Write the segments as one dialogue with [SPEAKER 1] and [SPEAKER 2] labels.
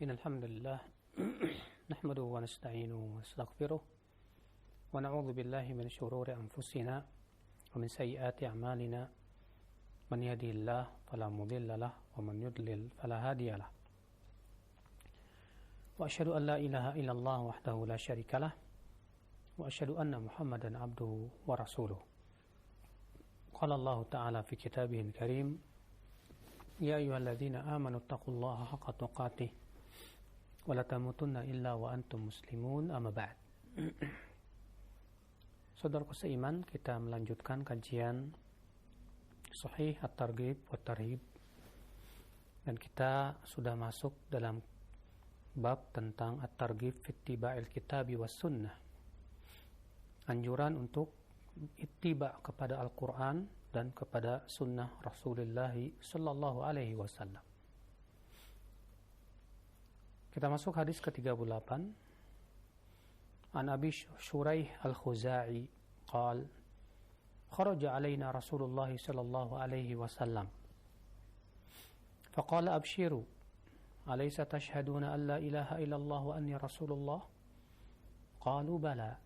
[SPEAKER 1] إن الحمد لله نحمده ونستعينه ونستغفره ونعوذ بالله من شرور أنفسنا ومن سيئات أعمالنا من يهده الله فلا مضل له ومن يضلل فلا هادي له وأشهد أن لا إله إلا الله وحده لا شريك له وأشهد أن محمدا عبده ورسوله قال الله تعالى في كتابه الكريم يا أيها الذين آمنوا اتقوا الله حق تقاته ولا تموتن إلا وأنتم مسلمون أما بعد. Saudaraku seiman, kita melanjutkan kajian Sahih At-Targhib wa Tarhib, dan kita sudah masuk dalam bab tentang At-Targhib fi ittiba'il kitabi was sunnah, anjuran untuk ittiba kepada Al-Quran dan kepada sunnah Rasulullah sallallahu alaihi wasallam. Kita masuk hadis ke-38. An Abi Shuraih Al-Khuza'i qala kharaja alaina Rasulullah sallallahu alaihi wasallam faqala abshiru alaysa tashhaduna an la ilaha illallah wa anni rasulullah qalu bala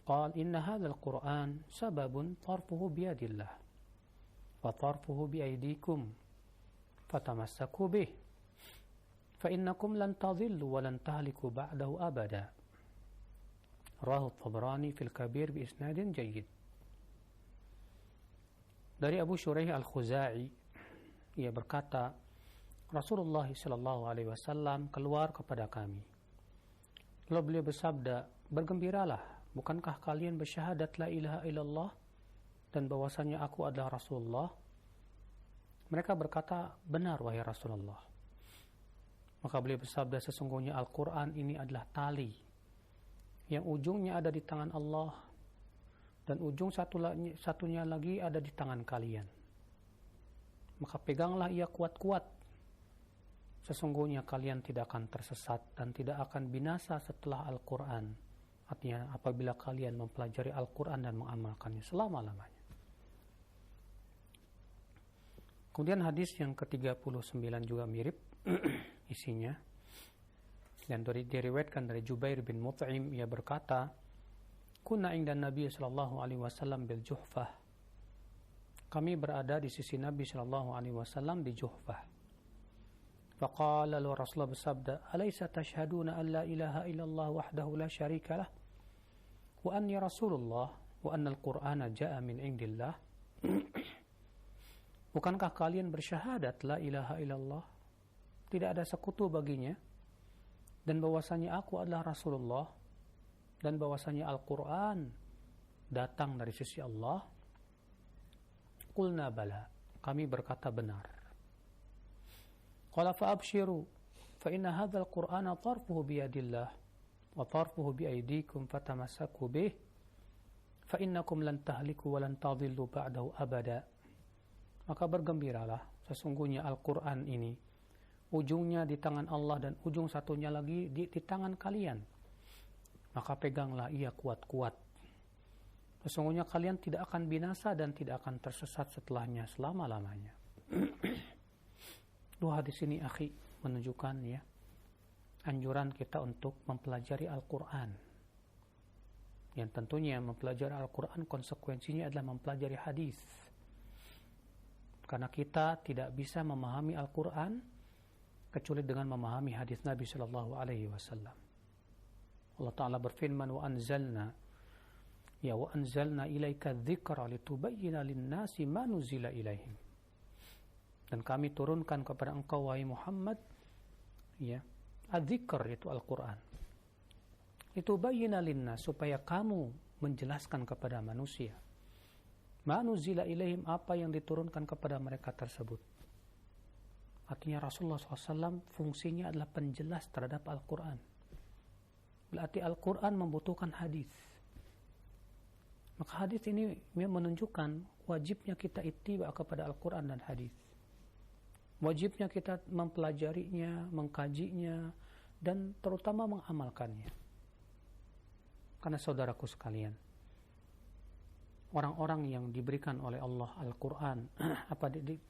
[SPEAKER 1] قال إن هذا القرآن سبب طرفه بيد الله وطرفه بأيديكم فتمسكوا به فإنكم لن تضلوا ولن تهلكوا بعده أبدا رواه الطبراني في الكبير بإسناد جيد. Dari Abu Shuraih Al-Khuza'i, ia berkata, Rasulullah sallallahu alaihi wasallam keluar kepada kami. Lalu beliau bersabda, bergembiralah, bukankah kalian bersyahadat la ilaha illallah dan bahwasanya aku adalah Rasulullah? Mereka berkata, benar wahai Rasulullah. Maka beliau bersabda, sesungguhnya Al-Quran ini adalah tali yang ujungnya ada di tangan Allah dan ujung satunya lagi ada di tangan kalian. Maka peganglah ia kuat-kuat. Sesungguhnya kalian tidak akan tersesat dan tidak akan binasa setelah Al-Quran. Artinya apabila kalian mempelajari Al-Quran dan mengamalkannya selama-lamanya. Kemudian hadis yang ke-39 juga mirip isinya. Dan diriwayatkan dari Jubair bin Mut'im, ia berkata, Kunna inda Nabi sallallahu alaihi wasallam bil Juhfah. Kami berada di sisi Nabi sallallahu alaihi wasallam di Juhfah. Faqala lalu Rasulullah bersabda, Alaysa tashhaduna an la ilaha illallah wahdahu la syarika lah wa anni Rasulullah wa anna al-Qur'ana ja'a min indillah. Bukankah kalian bersyahadat la ilaha illallah, tidak ada sekutu baginya, dan bahwasanya aku adalah Rasulullah, dan bahwasanya Al-Quran datang dari sisi Allah? Qulna bala, kami berkata benar. Qala fa'abshiru fa inna hadzal Qur'ana tarfuhu bi yadillah wa tarfuhu bi aydikum fatamassaku bih fa innakum lan tahliku wa lan tadhillu ba'dahu abada. Maka bergembiralah, sesungguhnya Al-Quran ini ujungnya di tangan Allah dan ujung satunya lagi di tangan kalian. Maka peganglah ia kuat-kuat. Sesungguhnya kalian tidak akan binasa dan tidak akan tersesat setelahnya selama-lamanya. Dua hadis ini akhi menunjukkan ya anjuran kita untuk mempelajari Al-Quran. Yang tentunya mempelajari Al-Quran konsekuensinya adalah mempelajari hadis. Karena kita tidak bisa memahami Al-Quran kecuali dengan memahami hadis Nabi sallallahu alaihi wasallam. Allah Ta'ala berfirman, wa anzalna ilaika dzikra litubayyana lin-nasi ma nuzila ilaihim. Dan kami turunkan kepada engkau wahai Muhammad ya adzikr, itu Al-Quran, litubayyana lin-nas, supaya kamu menjelaskan kepada manusia ma nuzila ilaihim, apa yang diturunkan kepada mereka tersebut. Artinya Rasulullah SAW fungsinya adalah penjelas terhadap Al-Quran. Berarti Al-Quran membutuhkan hadis. Maka hadis ini menunjukkan wajibnya kita ittiba kepada Al-Quran dan hadis. Wajibnya kita mempelajarinya, mengkajinya, dan terutama mengamalkannya. Karena saudaraku sekalian, orang-orang yang diberikan oleh Allah Al-Quran,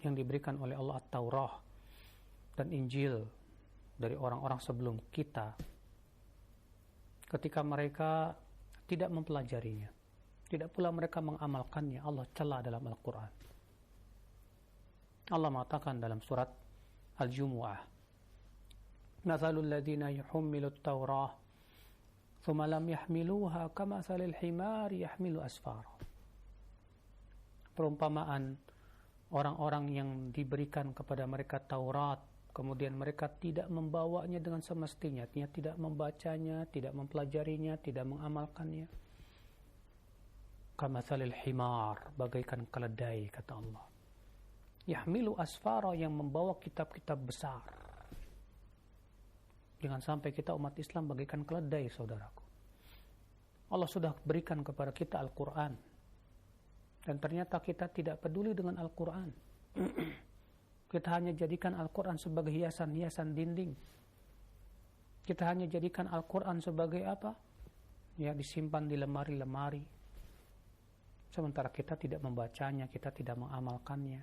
[SPEAKER 1] yang diberikan oleh Allah At-Taurah dan Injil, dari orang-orang sebelum kita ketika mereka tidak mempelajarinya, tidak pula mereka mengamalkannya. Allah cela dalam Al-Quran. Allah mengatakan dalam surat Al-Jumu'ah, "Mathalul ladzina yuhammilut Taurah thumma lam yahmiluha kamathalil himari yahmilu asfara." Perumpamaan orang-orang yang diberikan kepada mereka Taurat, kemudian mereka tidak membawanya dengan semestinya, artinya tidak membacanya, tidak mempelajarinya, tidak mengamalkannya. Kamathalil himar, bagaikan keledai, kata Allah. Yahmilu asfara, yang membawa kitab-kitab besar. Jangan sampai kita umat Islam bagaikan keledai, saudaraku. Allah sudah berikan kepada kita Al-Quran, dan ternyata kita tidak peduli dengan Al-Quran. Kita hanya jadikan Al-Quran sebagai hiasan-hiasan dinding. Kita hanya jadikan Al-Quran sebagai apa? Ya, disimpan di lemari-lemari. Sementara kita tidak membacanya, kita tidak mengamalkannya.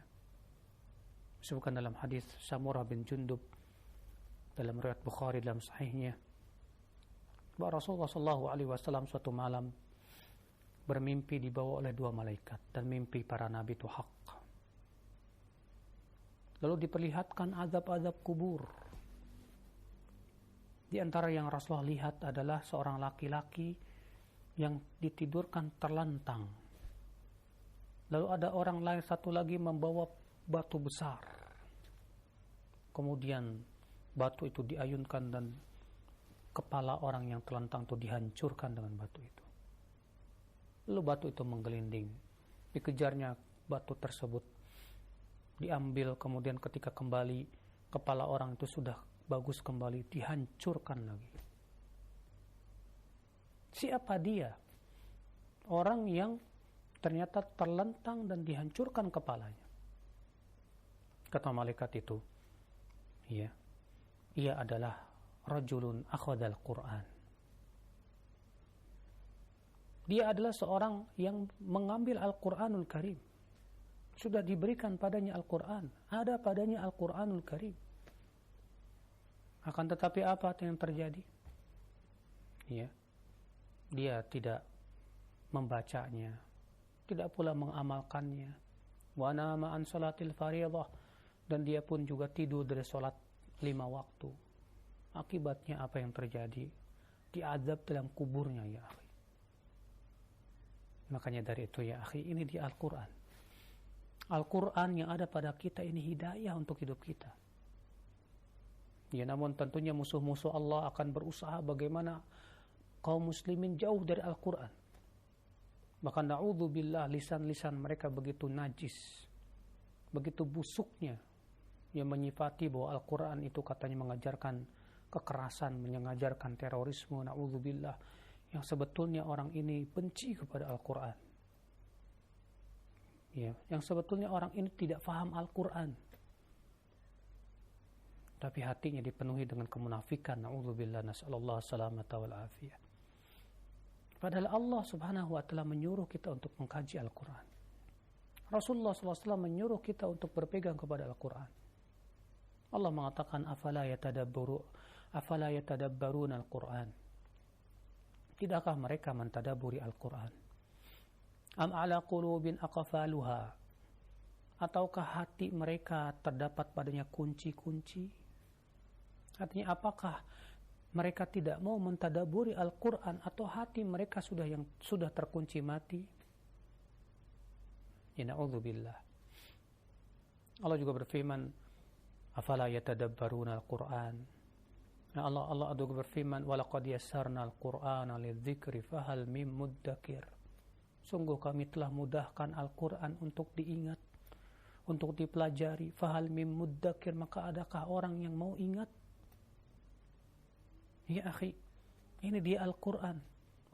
[SPEAKER 1] Disebutkan dalam hadis Samurah bin Jundub dalam riwayat Bukhari dalam sahihnya, bahwa Rasulullah SAW suatu malam bermimpi dibawa oleh 2 malaikat, dan mimpi para nabi itu hak. Lalu diperlihatkan azab-azab kubur. Di antara yang Rasulullah lihat adalah seorang laki-laki yang ditidurkan terlentang. Lalu ada orang lain satu lagi membawa batu besar. Kemudian batu itu diayunkan dan kepala orang yang terlentang itu dihancurkan dengan batu itu. Lalu batu itu menggelinding. Dikejarnya batu tersebut, diambil, kemudian ketika kembali kepala orang itu sudah bagus kembali, dihancurkan lagi. Siapa dia? Orang yang ternyata terlentang dan dihancurkan kepalanya. Kata malaikat itu, ya, ia adalah rajulun akhadhal Quran. Dia adalah seorang yang mengambil Al-Quranul Karim. Sudah diberikan padanya Al-Quran, ada padanya Al-Quranul Karim. Akan tetapi apa yang terjadi? Ya, dia tidak membacanya, tidak pula mengamalkannya. Wa nama an salatil fardhah, dan dia pun juga tidur dari salat 5 waktu. Akibatnya apa yang terjadi? Diazab dalam kuburnya, ya akhi. Makanya dari itu, ya akhi, ini di Al-Quran. Al-Quran yang ada pada kita ini hidayah untuk hidup kita. Ya, namun tentunya musuh-musuh Allah akan berusaha bagaimana kaum muslimin jauh dari Al-Quran. Bahkan na'udzubillah, lisan-lisan mereka begitu najis, begitu busuknya, yang menyifati bahwa Al-Quran itu katanya mengajarkan kekerasan, mengajarkan terorisme, na'udzubillah, yang sebetulnya orang ini benci kepada Al-Quran. Ya, yang sebetulnya orang ini tidak faham Al-Quran, tapi hatinya dipenuhi dengan kemunafikan. Na'udzubillah, nas'alallah salamata wal afiyah. Padahal Allah subhanahu wa ta'ala menyuruh kita untuk mengkaji Al-Quran. Rasulullah SAW menyuruh kita untuk berpegang kepada Al-Quran. Allah mengatakan, afala yatadabbarun Al-Quran. Tidakkah mereka mentadaburi Al-Quran? Am ala qulubin aqfaluha, ataukah hati mereka terdapat padanya kunci-kunci? Artinya, apakah mereka tidak mau mentadaburi Al-Quran, atau hati mereka sudah terkunci mati? Ya, na'udzubillah. Allah juga berfirman, afala yatadabbaruna Al-Quran. Nah, Allah juga berfirman, walaqad yassarna Al-Qur'ana lidzikri fahal mim muddakir. Sungguh kami telah mudahkan Al-Quran untuk diingat, untuk dipelajari. Fahal mim muddakir, maka adakah orang yang mau ingat? Ya akhi, ini dia Al-Quran.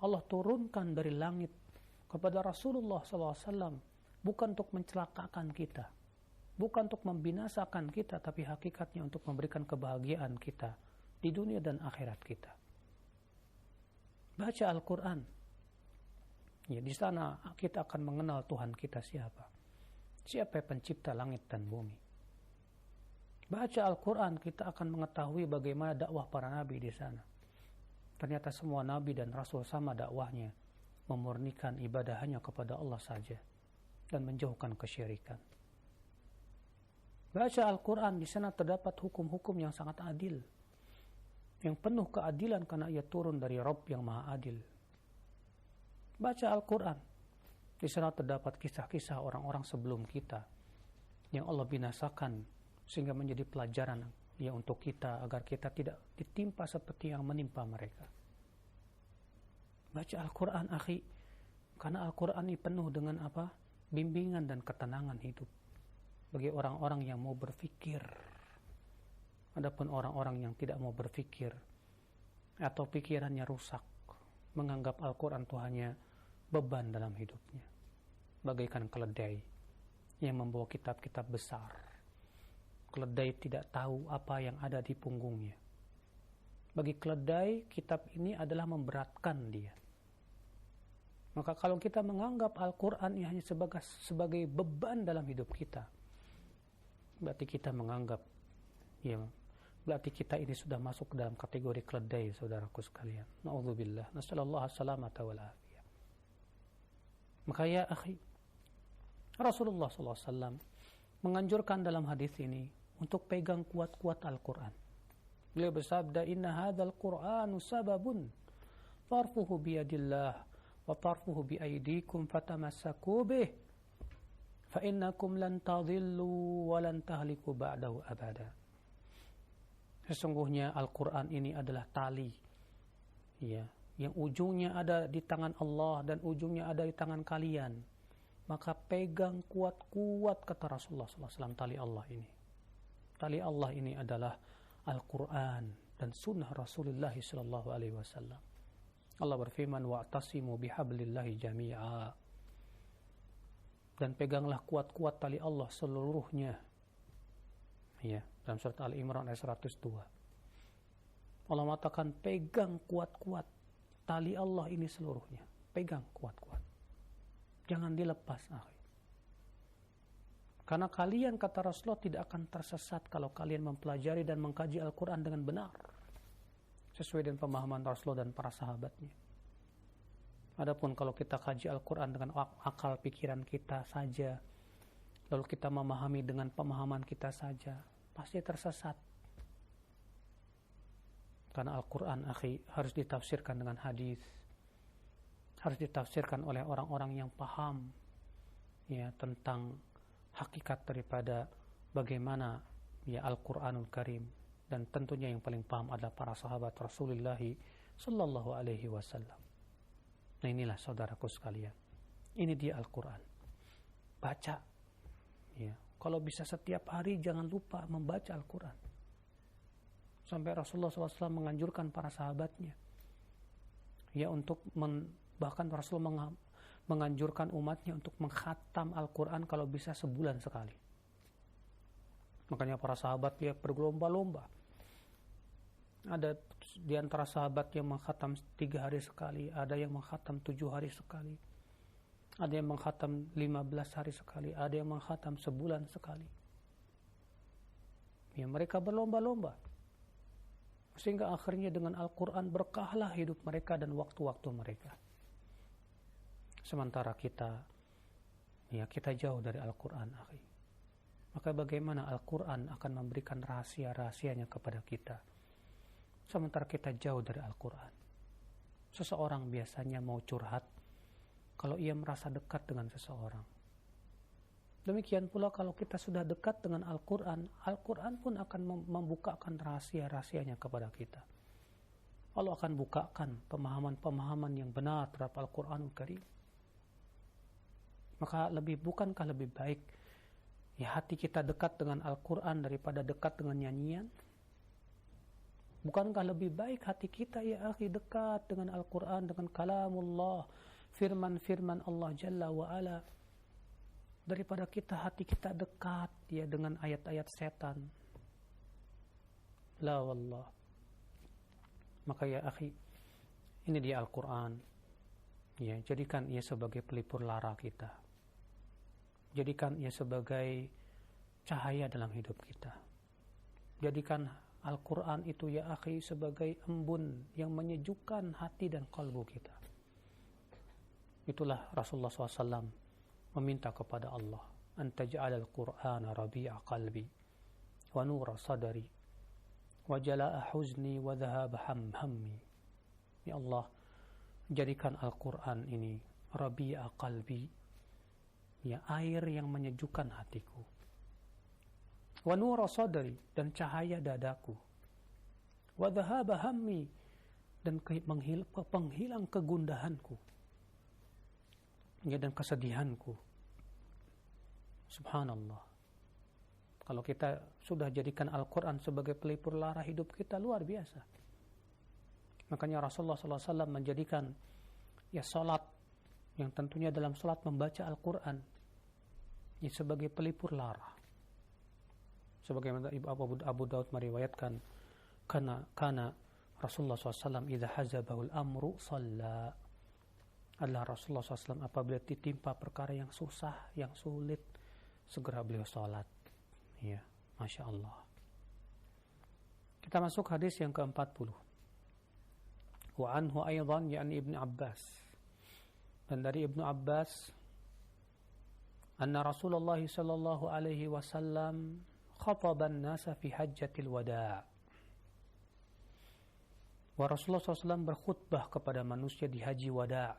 [SPEAKER 1] Allah turunkan dari langit kepada Rasulullah SAW, bukan untuk mencelakakan kita, bukan untuk membinasakan kita, tapi hakikatnya untuk memberikan kebahagiaan kita di dunia dan akhirat kita. Baca Al-Quran. Ya, di sana kita akan mengenal Tuhan kita siapa. Siapa yang pencipta langit dan bumi. Baca Al-Quran, kita akan mengetahui bagaimana dakwah para nabi di sana. Ternyata semua nabi dan rasul sama dakwahnya, memurnikan ibadah hanya kepada Allah saja dan menjauhkan kesyirikan. Baca Al-Quran, di sana terdapat hukum-hukum yang sangat adil, yang penuh keadilan karena ia turun dari Rabb yang Maha Adil. Baca Al-Quran, di sana terdapat kisah-kisah orang-orang sebelum kita yang Allah binasakan sehingga menjadi pelajaran ya untuk kita agar kita tidak ditimpa seperti yang menimpa mereka. Baca Al-Quran, akhi, karena Al-Quran ini penuh dengan apa? Bimbingan dan ketenangan hidup bagi orang-orang yang mau berfikir. Adapun orang-orang yang tidak mau berfikir atau pikirannya rusak, menganggap Al-Quran itu hanya beban dalam hidupnya, bagaikan keledai yang membawa kitab-kitab besar. Keledai tidak tahu apa yang ada di punggungnya. Bagi keledai, kitab ini adalah memberatkan dia. Maka kalau kita menganggap Al-Quran ini hanya sebagai beban dalam hidup kita, berarti kita menganggap, ya, berarti kita ini sudah masuk ke dalam kategori keledai, saudaraku sekalian. Na'udzubillah. Nasallallahu as-salamata wal afiyah. Maka ya akhi, Rasulullah SAW menganjurkan dalam hadis ini untuk pegang kuat-kuat Al-Quran. Beliau bersabda, "Inna hadzal Qur'anu sababun tarfuhu biyadillah wa tarfuhu biaydikum fatamassaku bih fa innakum lan tadhillu wa lan tahliku ba'dahu abada." Sesungguhnya Al-Quran ini adalah tali, ya, yang ujungnya ada di tangan Allah dan ujungnya ada di tangan kalian. Maka pegang kuat-kuat, kata Rasulullah SAW, tali Allah ini. Tali Allah ini adalah Al-Quran dan sunnah Rasulullah SAW. Allah berfirman, wa'tasimu bihablillahi jami'a. Dan peganglah kuat-kuat tali Allah seluruhnya. Ya, dalam surat Al-Imran ayat 102. Allah mengatakan, pegang kuat-kuat tali Allah ini seluruhnya. Pegang kuat-kuat. Jangan dilepas, akhi. Karena kalian, kata Rasulullah, tidak akan tersesat kalau kalian mempelajari dan mengkaji Al-Quran dengan benar, sesuai dengan pemahaman Rasulullah dan para sahabatnya. Adapun kalau kita kaji Al-Quran dengan akal pikiran kita saja, lalu kita memahami dengan pemahaman kita saja, pasti tersesat. Karena Al-Quran, akhi, harus ditafsirkan dengan hadis, harus ditafsirkan oleh orang-orang yang paham, ya, tentang hakikat daripada bagaimana, ya, Al-Quranul Karim. Dan tentunya yang paling paham adalah para sahabat Rasulullah sallallahu alaihi wasallam. Nah, inilah saudaraku sekalian, ini dia Al-Quran. Baca, ya, kalau bisa setiap hari jangan lupa membaca Al-Quran. Sampai Rasulullah SAW menganjurkan para sahabatnya, ya, untuk bahkan Rasul menganjurkan umatnya untuk mengkhatam Al-Quran kalau bisa sebulan sekali. Makanya para sahabat dia berlomba-lomba. Ada di antara sahabat yang mengkhatam 3 hari sekali, ada yang mengkhatam 7 hari sekali, ada yang mengkhatam 15 hari sekali, ada yang mengkhatam sebulan sekali. Ya, mereka berlomba-lomba. Sehingga akhirnya dengan Al-Quran berkahlah hidup mereka dan waktu-waktu mereka. Sementara kita, ya, kita jauh dari Al-Quran, akhi. Maka bagaimana Al-Quran akan memberikan rahasia-rahasianya kepada kita, sementara kita jauh dari Al-Quran? Seseorang biasanya mau curhat kalau ia merasa dekat dengan seseorang. Demikian pula kalau kita sudah dekat dengan Al-Quran, Al-Quran pun akan membukakan rahasia-rahasianya kepada kita. Allah akan bukakan pemahaman-pemahaman yang benar terhadap Al-Quranul Karim. Maka bukankah lebih baik, ya, hati kita dekat dengan Al-Quran daripada dekat dengan nyanyian? Bukankah lebih baik hati kita, ya akhi, dekat dengan Al-Quran, dengan kalamullah, firman-firman Allah Jalla wa'ala, daripada hati kita dekat, ya, dengan ayat-ayat setan? La wallah. Maka ya akhi, ini dia Al-Quran, ya, jadikan ia sebagai pelipur lara kita. Jadikan ia sebagai cahaya dalam hidup kita. Jadikan Al-Quran itu ya akhi sebagai embun yang menyejukkan hati dan kalbu kita. Itulah Rasulullah SAW meminta kepada Allah, antaj'al al-Qur'ana rabi'a qalbi wa nura sadari wa jala'a huzni wa dhahaba hammi. Ya Allah, jadikan Al-Quran ini rabi'a qalbi, ya air yang menyejukkan hatiku, wa nura sadari, dan cahaya dadaku, wa dhahaba hammi, dan penghilang kegundahanku, ya, dan kesedihanku. Subhanallah. Kalau kita sudah jadikan Al-Quran sebagai pelipur lara hidup kita, luar biasa. Makanya Rasulullah SAW menjadikan ya salat, yang tentunya dalam salat membaca Al-Quran, ya, sebagai pelipur lara. Sebagaimana Abu Daud meriwayatkan, karena Rasulullah SAW idza hazabahul amru shalla. Adalah Rasulullah SAW apabila ditimpa perkara yang susah, yang sulit, segera beliau salat. Ya, Masya Allah. Kita masuk hadis yang ke-40. Wa anhu aydan yani Ibn Abbas. Dan dari Ibnu Abbas, anna Rasulullah sallallahu alaihi wasallam khataba an-nasa fi hajjatil wada'. Wa Rasulullah SAW berkhutbah kepada manusia di haji wada'.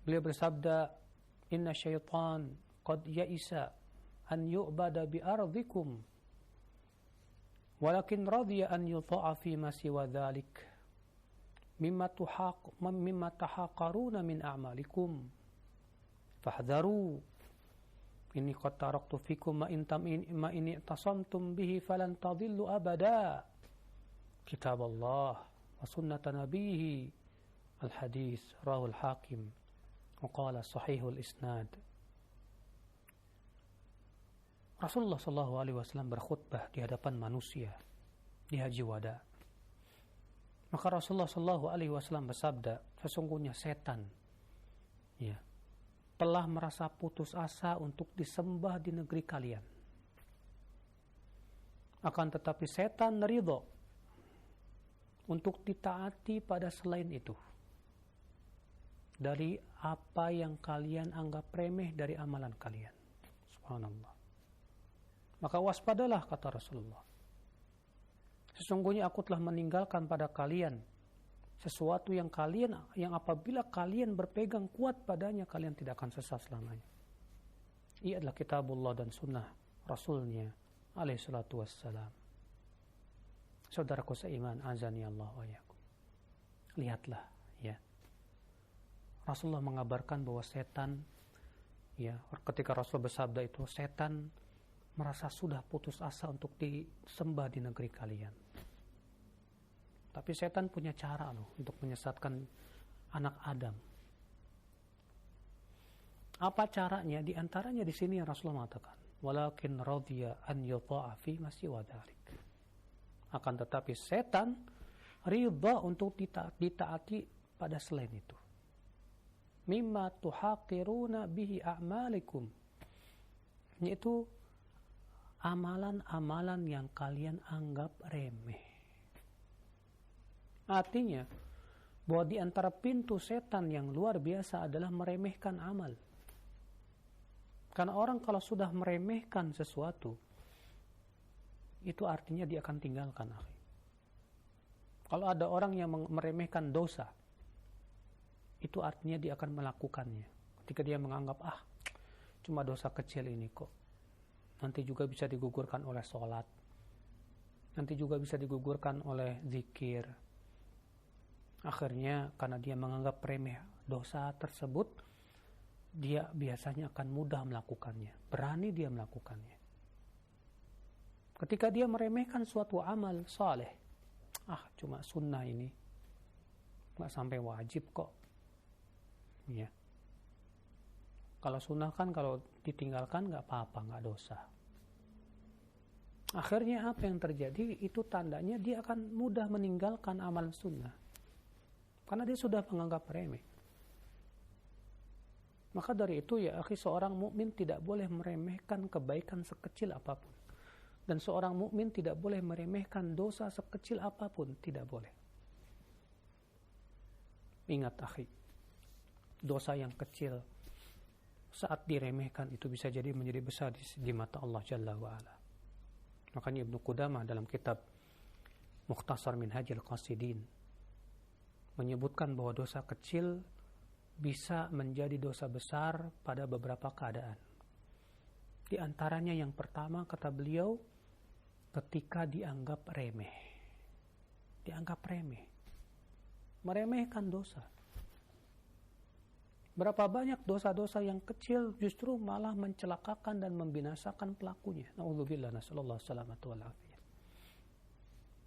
[SPEAKER 1] Beliau bersabda, inna syaitan qad ya'isa an yu'bada bi ardikum walakin radiya an yuta'a fi ma siwa dhalik mimma tahaqaruna min a'malikum fahdharu inni qad taraktu fikum ma in tasamtum bihi falan tadillu abada kitab Allah wa sunnata nabihi al-hadis rawahu al-hakim wa qala sahihul isnad. Rasulullah SAW berkhutbah di hadapan manusia di haji wada. Maka Rasulullah SAW bersabda, sesungguhnya setan, ya, telah merasa putus asa untuk disembah di negeri kalian. Akan tetapi setan ridho untuk ditaati pada selain itu, dari apa yang kalian anggap remeh dari amalan kalian. Subhanallah. Maka waspadalah, kata Rasulullah. Sesungguhnya aku telah meninggalkan pada kalian sesuatu yang apabila kalian berpegang kuat padanya, kalian tidak akan sesat selamanya. Ia adalah kitabullah dan sunnah Rasulnya alaihi salatu wassalam. Saudaraku seiman, azani Allah wa iyyakum. Lihatlah, ya. Rasulullah mengabarkan bahwa setan, ya, ketika Rasul bersabda itu, setan merasa sudah putus asa untuk disembah di negeri kalian. Tapi setan punya cara loh untuk menyesatkan anak Adam. Apa caranya? Di antaranya di sini yang Rasulullah mengatakan, walakin radhiya an yuta'a fi ma siwa dzalik. Akan tetapi setan ridha untuk ditaati pada selain itu. Mimma tuhaqiruna bihi a'malikum. Yaitu amalan-amalan yang kalian anggap remeh. Artinya, bahwa di antara pintu setan yang luar biasa adalah meremehkan amal. Karena orang kalau sudah meremehkan sesuatu, itu artinya dia akan tinggalkan. Kalau ada orang yang meremehkan dosa, itu artinya dia akan melakukannya. Ketika dia menganggap, cuma dosa kecil ini kok. Nanti juga bisa digugurkan oleh sholat. Nanti juga bisa digugurkan oleh zikir. Akhirnya karena dia menganggap remeh dosa tersebut, dia biasanya akan mudah melakukannya. Berani dia melakukannya. Ketika dia meremehkan suatu amal saleh, cuma sunnah ini, nggak sampai wajib kok. Ya. Kalau sunnah kan kalau ditinggalkan nggak apa-apa, nggak dosa. Akhirnya apa yang terjadi? Itu tandanya dia akan mudah meninggalkan amal sunnah. Karena dia sudah menganggap remeh. Maka dari itu ya akhi, seorang mukmin tidak boleh meremehkan kebaikan sekecil apapun. Dan seorang mukmin tidak boleh meremehkan dosa sekecil apapun, tidak boleh. Ingat akhi, dosa yang kecil saat diremehkan itu bisa jadi menjadi besar di mata Allah Jalla wa'ala. Makanya Ibnu Qudamah dalam kitab Mukhtasar Minhajil Qasidin menyebutkan bahwa dosa kecil bisa menjadi dosa besar pada beberapa keadaan. Di antaranya yang pertama, kata beliau, ketika dianggap remeh. Dianggap remeh. Meremehkan dosa. Berapa banyak dosa-dosa yang kecil justru malah mencelakakan dan membinasakan pelakunya. Na'udzubillah, nasallallahu salamatu wal afiyah.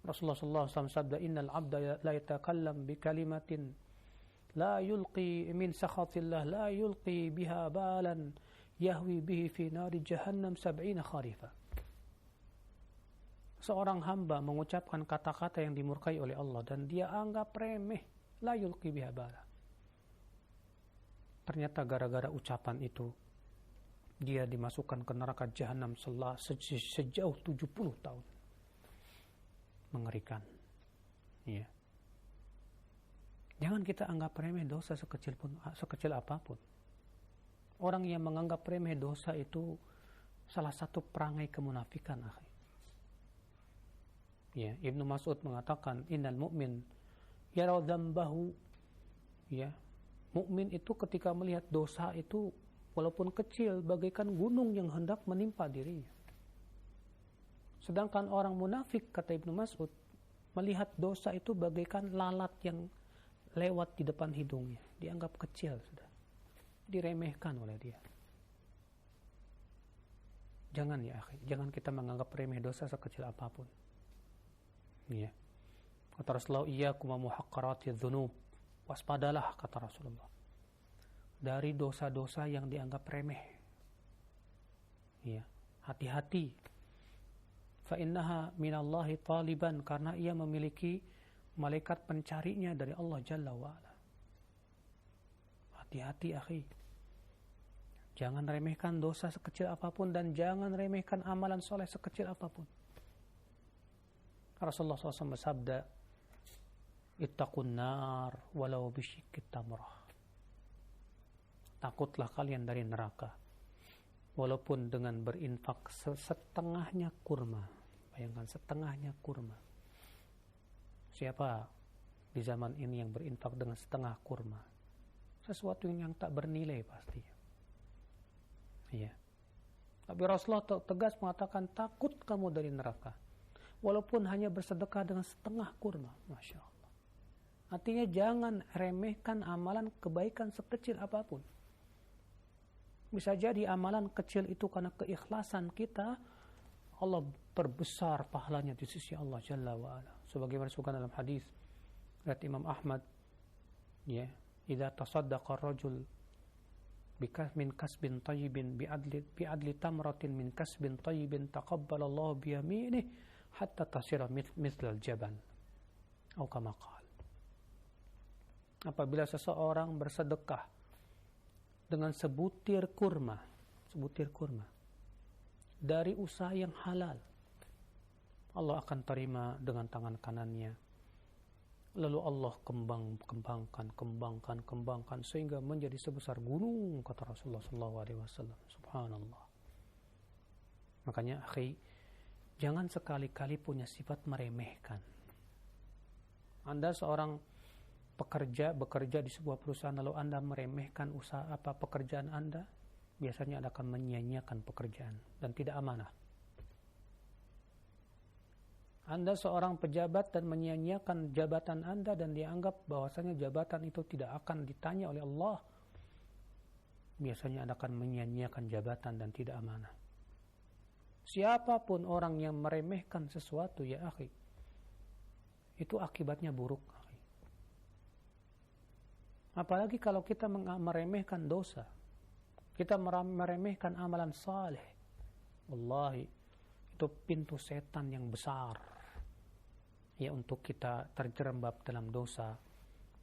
[SPEAKER 1] Rasulullah sallallahu alaihi wasallam sabda, "Innal 'abda la yatakallam bi kalimatin la yulqi min sakhatillah la yulqi biha balan yahwi bihi fi nari jahannam 70 kharifa." Seorang hamba mengucapkan kata-kata yang dimurkai oleh Allah dan dia anggap remeh, la yulqi biha balan. Ternyata gara-gara ucapan itu dia dimasukkan ke neraka jahanam sejauh 70 tahun. Mengerikan. Ya. Jangan kita anggap remeh dosa sekecil apapun. Orang yang menganggap remeh dosa itu salah satu perangai kemunafikan, akhi. Ya, Ibnu Mas'ud mengatakan, "Innal mu'min yara dzambahu." Ya. Mukmin itu ketika melihat dosa itu walaupun kecil bagaikan gunung yang hendak menimpa dirinya. Sedangkan orang munafik, kata Ibnu Mas'ud, melihat dosa itu bagaikan lalat yang lewat di depan hidungnya. Dianggap kecil sudah. Diremehkan oleh dia. Jangan ya akhi, jangan kita menganggap remeh dosa sekecil apapun. Ya. Kata Rasulullah, "Iyyakum wa muhaqqaratiz dzunub." Waspadalah, kata Rasulullah, dari dosa-dosa yang dianggap remeh. Ya, hati-hati. Fa innaha minallahi taliban, karena ia memiliki malaikat pencarinya dari Allah Jalla wa'ala. Hati-hati akhi. Jangan remehkan dosa sekecil apapun dan jangan remehkan amalan soleh sekecil apapun. Rasulullah SAW bersabda, "Ittaqun nar walau bisyikit tamrah." Takutlah kalian dari neraka walaupun dengan berinfak setengahnya kurma. Bayangkan, setengahnya kurma. Siapa di zaman ini yang berinfak dengan setengah kurma? Sesuatu yang tak bernilai pasti. Iya. Tapi Rasulullah tegas mengatakan, takut kamu dari neraka walaupun hanya bersedekah dengan setengah kurma. Masya Allah. Artinya jangan remehkan amalan kebaikan sekecil apapun. Bisa jadi amalan kecil itu karena keikhlasan kita, Allah perbesar pahalanya di sisi Allah Jalla wa'ala. Sebagaimana disebutkan dalam hadis riwayat Imam Ahmad, ya, "Idza tasaddaqa ar-rajul min kasbin tayyibin bi'adli tamratin min kasbin tayyibin taqabbalallahu bi yaminihi hatta tasira mithlal jabal." Atau kama qala. Apabila seseorang bersedekah dengan sebutir kurma dari usaha yang halal, Allah akan terima dengan tangan kanannya. Lalu Allah kembangkan sehingga menjadi sebesar gunung, kata Rasulullah SAW. Subhanallah. Makanya akhi, jangan sekali-kali punya sifat meremehkan. Anda seorang bekerja di sebuah perusahaan lalu Anda meremehkan pekerjaan Anda, biasanya Anda akan menyia-nyiakan pekerjaan dan tidak amanah. Anda seorang pejabat dan menyia-nyiakan jabatan Anda dan dianggap bahwasanya jabatan itu tidak akan ditanya oleh Allah, biasanya Anda akan menyia-nyiakan jabatan dan tidak amanah. Siapapun orang yang meremehkan sesuatu, ya akhi, itu akibatnya buruk. Apalagi kalau kita meremehkan dosa, kita meremehkan amalan saleh. Wallahi, itu pintu setan yang besar, ya, untuk kita terjerembab dalam dosa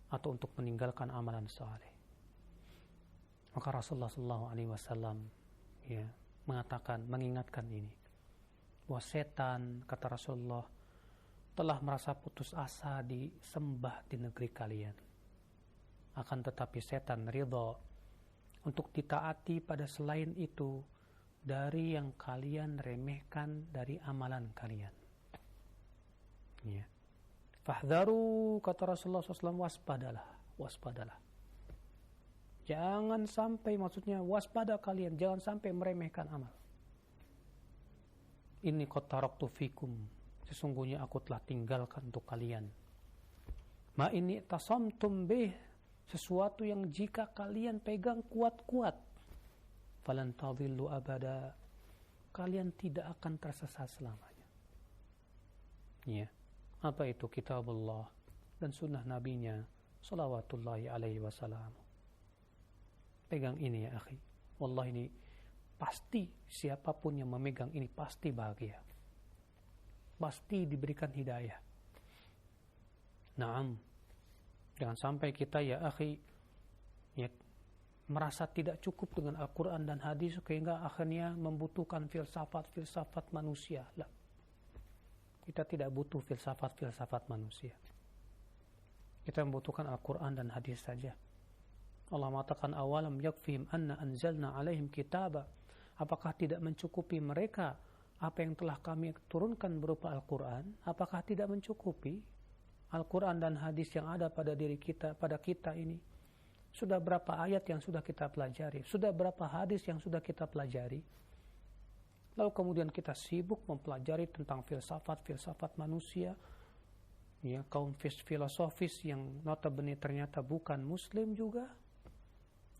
[SPEAKER 1] atau untuk meninggalkan amalan saleh. Maka Rasulullah SAW, ya, mengingatkan ini, setan, kata Rasulullah, telah merasa putus asa disembah di negeri kalian. Akan tetapi setan ridha untuk ditaati pada selain itu dari yang kalian remehkan dari amalan kalian. Ya. Fahdharu, kata Rasulullah SAW, waspadalah. Jangan sampai, maksudnya waspada kalian, jangan sampai meremehkan amal. Inni qad taraktu fikum, sesungguhnya aku telah tinggalkan untuk kalian. Ma ini tasamtum bih, sesuatu yang jika kalian pegang kuat-kuat, falan tadhillu abada, kalian tidak akan tersesat selamanya. Ya. Apa itu? Kitabullah dan sunnah nabinya salawatullahi alaihi wasallam. Pegang ini ya akhi. Wallah, ini pasti siapapun yang memegang ini pasti bahagia. Pasti diberikan hidayah. Naam. Jangan sampai kita ya akhi ya, merasa tidak cukup dengan Al-Quran dan hadis sehingga akhirnya membutuhkan filsafat manusia. Lah. Kita tidak butuh filsafat manusia. Kita membutuhkan Al-Quran dan hadis saja. Allah mengatakan, awalam yakfihim anna anzalna alaihim kitaba. Apakah tidak mencukupi mereka apa yang telah kami turunkan berupa Al-Quran? Apakah tidak mencukupi Al-Quran dan hadis yang ada pada diri kita, pada kita ini? Sudah berapa ayat yang sudah kita pelajari? Sudah berapa hadis yang sudah kita pelajari? Lalu kemudian kita sibuk mempelajari tentang filsafat manusia, ya, kaum filosofis yang notabene ternyata bukan muslim juga,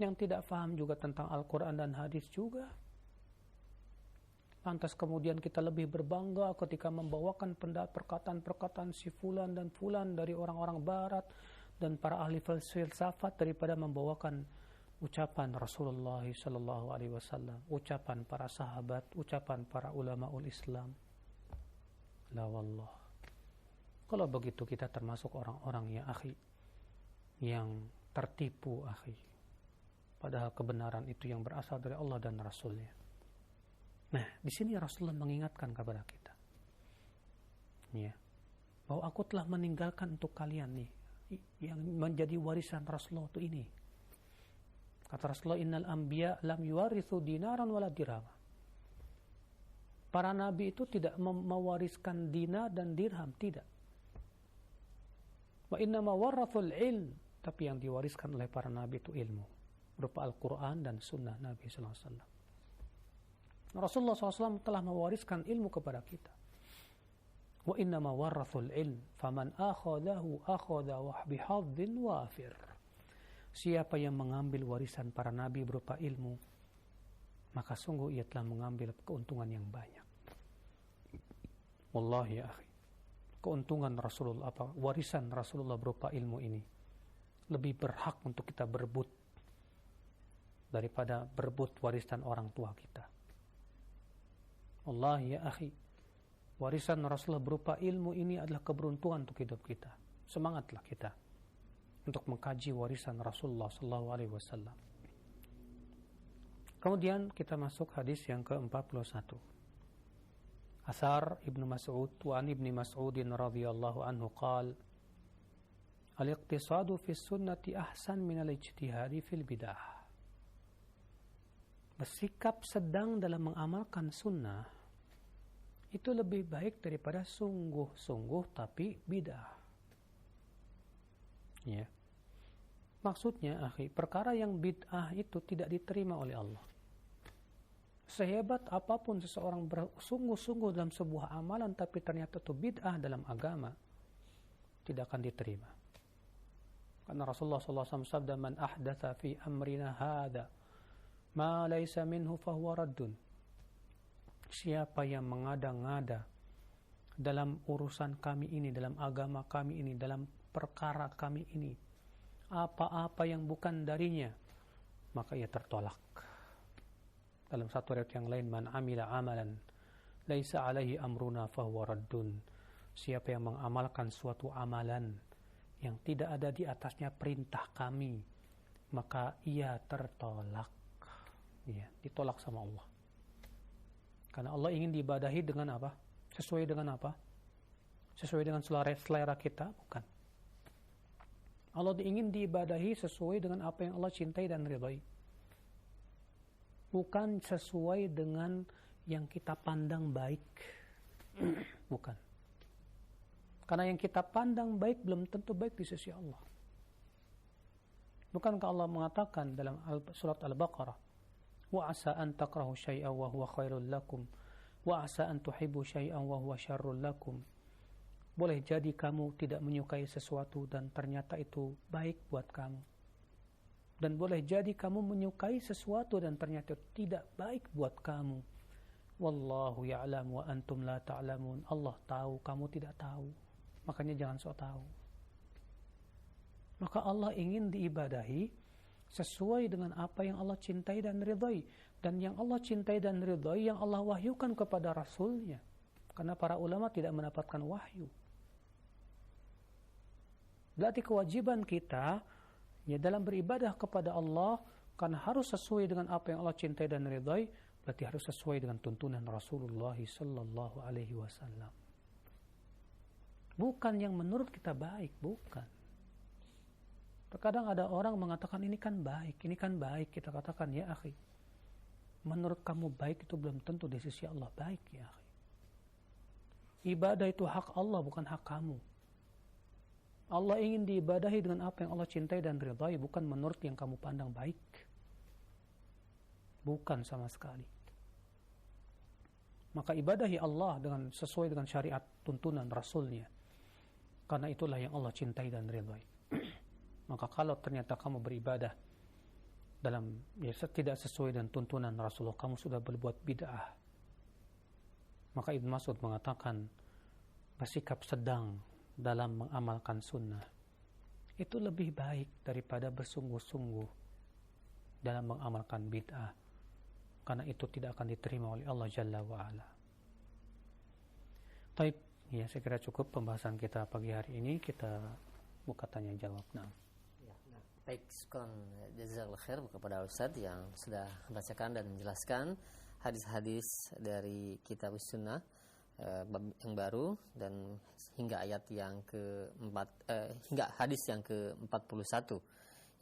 [SPEAKER 1] yang tidak paham juga tentang Al-Quran dan hadis juga. Lantas kemudian kita lebih berbangga ketika membawakan perkataan-perkataan si fulan dan fulan dari orang-orang barat dan para ahli filsafat daripada membawakan ucapan Rasulullah sallallahu alaihi wasallam, ucapan para sahabat, ucapan para ulamaul Islam. La wallah. Kalau begitu kita termasuk orang-orang ya akhi yang tertipu akhi. Padahal kebenaran itu yang berasal dari Allah dan Rasulnya. Nah, di sini Rasulullah mengingatkan kepada kita, ya, bahwa aku telah meninggalkan untuk kalian nih, yang menjadi warisan Rasulullah itu ini. Kata Rasulullah, innal anbiya lam yuwarithu dinaran wala dirham. Para nabi itu tidak mewariskan dinar dan dirham, tidak. Wa innama warathul ilm, tapi yang diwariskan oleh para nabi itu ilmu, berupa Al-Quran dan sunnah Nabi sallallahu alaihi wasallam. Rasulullah SAW telah mewariskan ilmu kepada kita. Wa innama warathul ilm, faman akhadahu akhadha bihadzin wafir. Siapa yang mengambil warisan para nabi berupa ilmu, maka sungguh ia telah mengambil keuntungan yang banyak. Wallahi ya akhi, keuntungan Rasulullah, warisan Rasulullah berupa ilmu ini lebih berhak untuk kita berebut daripada berebut warisan orang tua kita. Allah ya akhi, warisan Rasulullah berupa ilmu ini adalah keberuntungan untuk hidup kita. Semangatlah kita untuk mengkaji warisan Rasulullah sallallahu alaihi wasallam. Kemudian kita masuk hadis yang ke-41. Asar Ibnu Mas'ud wa an Ibni Mas'udin radhiyallahu anhu qala al-iqtisadu fi sunnati ahsan min al-ijtihadi fil bidah. Bersikap sedang dalam mengamalkan sunnah itu lebih baik daripada sungguh-sungguh tapi bid'ah. Ya. Maksudnya, akhi, perkara yang bid'ah itu tidak diterima oleh Allah. Sehebat apapun seseorang bersungguh-sungguh dalam sebuah amalan tapi ternyata itu bid'ah dalam agama, tidak akan diterima. Karena Rasulullah SAW sabda, man ahdatha fi amrina hadha ma laysa minhu fahuwa raddun. Siapa yang mengada-ngada dalam urusan kami ini, dalam agama kami ini, dalam perkara kami ini, apa-apa yang bukan darinya, maka ia tertolak. Dalam satu riwayat yang lain, man amila amalan laisa alaihi amruna fahuwa raddun. Siapa yang mengamalkan suatu amalan yang tidak ada di atasnya perintah kami, maka ia tertolak. Ya, ditolak sama Allah. Karena Allah ingin diibadahi dengan apa? Sesuai dengan apa? Sesuai dengan selera kita? Bukan. Allah ingin diibadahi sesuai dengan apa yang Allah cintai dan ridhai. Bukan sesuai dengan yang kita pandang baik. Bukan. Karena yang kita pandang baik belum tentu baik di sisi Allah. Bukankah Allah mengatakan dalam surat Al-Baqarah, wa asa an takrahu syai'an wa huwa khairul lakum wa asa an tuhibbu syai'an wa huwa syarrul lakum. Boleh jadi kamu tidak menyukai sesuatu dan ternyata itu baik buat kamu. Dan boleh jadi kamu menyukai sesuatu dan ternyata tidak baik buat kamu. Wallahu ya'lam wa antum la ta'lamun. Allah tahu, kamu tidak tahu. Makanya jangan sok tahu. Maka Allah ingin diibadahi sesuai dengan apa yang Allah cintai dan ridhai. Dan yang Allah cintai dan ridhai yang Allah wahyukan kepada Rasulnya. Karena para ulama tidak mendapatkan wahyu. Berarti kewajiban kita ya dalam beribadah kepada Allah karena harus sesuai dengan apa yang Allah cintai dan ridhai, berarti harus sesuai dengan tuntunan Rasulullah sallallahu alaihi wasallam. Bukan yang menurut kita baik, bukan. Terkadang ada orang mengatakan ini kan baik, kita katakan ya akhi. Menurut kamu baik itu belum tentu di sisi Allah baik ya akhi. Ibadah itu hak Allah bukan hak kamu. Allah ingin diibadahi dengan apa yang Allah cintai dan ridhai, bukan menurut yang kamu pandang baik. Bukan sama sekali. Maka ibadahi Allah dengan sesuai dengan syariat tuntunan Rasulnya. Karena itulah yang Allah cintai dan ridhai. Maka kalau ternyata kamu beribadah dalam tidak sesuai dengan tuntunan Rasulullah, kamu sudah berbuat bid'ah. Maka Ibn Mas'ud mengatakan bersikap sedang dalam mengamalkan sunnah itu lebih baik daripada bersungguh-sungguh dalam mengamalkan bid'ah, karena itu tidak akan diterima oleh Allah Jalla wa'ala. Taib, ya saya kira cukup pembahasan kita pagi hari ini. Kita buka tanya jawab.
[SPEAKER 2] Baik, syukran jazakallahu khair kepada Ustaz yang sudah membacakan dan menjelaskan hadis-hadis dari kitab sunnah yang baru dan hingga ayat yang hingga hadis yang ke-41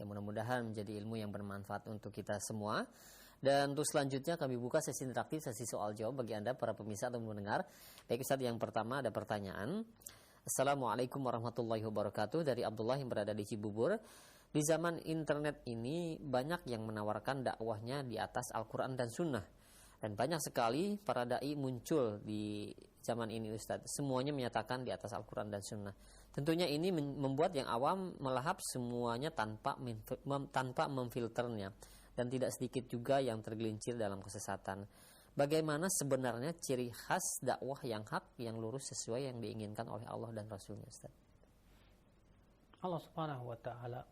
[SPEAKER 2] yang mudah-mudahan menjadi ilmu yang bermanfaat untuk kita semua. Dan untuk selanjutnya kami buka sesi interaktif, sesi soal jawab bagi Anda para pemirsa atau mendengar. Baik Ustaz, yang pertama ada pertanyaan. Assalamualaikum warahmatullahi wabarakatuh, dari Abdullah yang berada di Cibubur. Di zaman internet ini banyak yang menawarkan dakwahnya di atas Al-Quran dan Sunnah. Dan banyak sekali para da'i muncul di zaman ini Ustaz. Semuanya menyatakan di atas Al-Quran dan Sunnah. Tentunya ini membuat yang awam melahap semuanya tanpa memfilternya. Dan tidak sedikit juga yang tergelincir dalam kesesatan. Bagaimana sebenarnya ciri khas dakwah yang hak, yang lurus sesuai yang diinginkan oleh Allah dan Rasulnya Ustaz?
[SPEAKER 1] Allah subhanahu wa ta'ala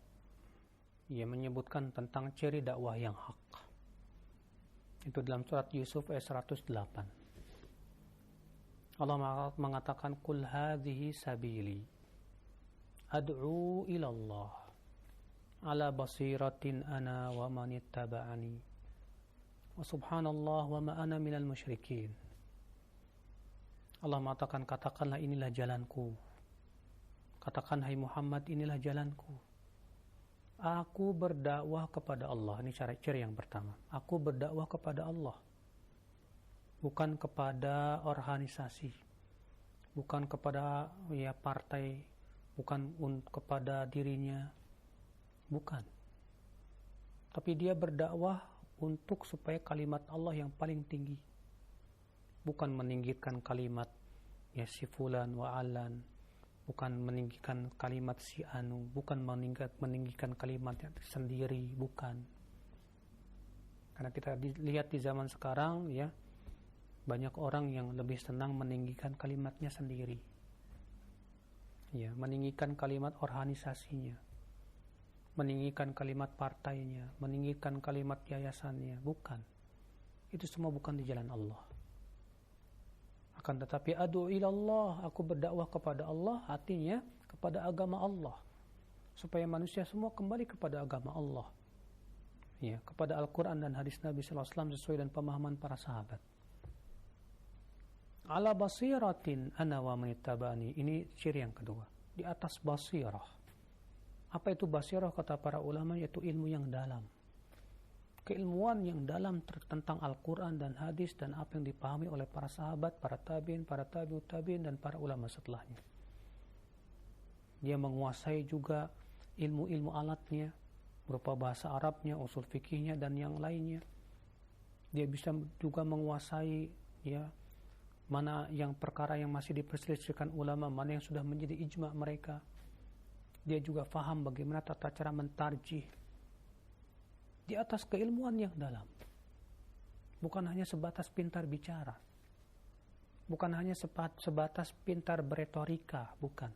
[SPEAKER 1] menyebutkan tentang ciri dakwah yang hak. Itu dalam surat Yusuf ayat 108. Allah mengatakan, "Qul hadhihi sabili ad'u ila Allah ala basiratin ana wa man ittaba'ani wa subhanallah wa ma ana minal musyrikin." Allah mengatakan, katakanlah inilah jalanku. Katakan hai Muhammad, inilah jalanku. Aku berdakwah kepada Allah. Ini ciri yang pertama. Aku berdakwah kepada Allah. Bukan kepada organisasi. Bukan kepada partai. Bukan kepada dirinya. Bukan. Tapi dia berdakwah untuk supaya kalimat Allah yang paling tinggi. Bukan meninggikan kalimat si fulan wa alan. Bukan meninggikan kalimat si anu, bukan meninggikan kalimat yang sendiri, bukan. Karena kita lihat di zaman sekarang banyak orang yang lebih senang meninggikan kalimatnya sendiri. Meninggikan kalimat organisasinya. Meninggikan kalimat partainya, meninggikan kalimat yayasannya, bukan. Itu semua bukan di jalan Allah. Akan tetapi adu ilallah, aku berdakwah kepada Allah, artinya kepada agama Allah, supaya manusia semua kembali kepada agama Allah, kepada Al-Quran dan hadis Nabi SAW sesuai dengan pemahaman para sahabat. Ala basiratin ana wa man ittaba'ani. Ini ciri yang kedua. Di atas basirah. Apa itu basirah kata para ulama? Yaitu ilmu yang dalam. Keilmuan yang dalam tentang Al-Quran dan hadis dan apa yang dipahami oleh para sahabat, para tabi'in, para tabi'ut tabi'in dan para ulama setelahnya. Dia menguasai juga ilmu-ilmu alatnya berupa bahasa Arabnya, usul fikihnya dan yang lainnya. Dia bisa juga menguasai ya mana yang perkara yang masih diperselisihkan ulama, mana yang sudah menjadi ijma mereka. Dia juga faham bagaimana tata cara mentarjih di atas keilmuan yang dalam. Bukan hanya sebatas pintar bicara. Bukan hanya sebatas pintar beretorika, bukan.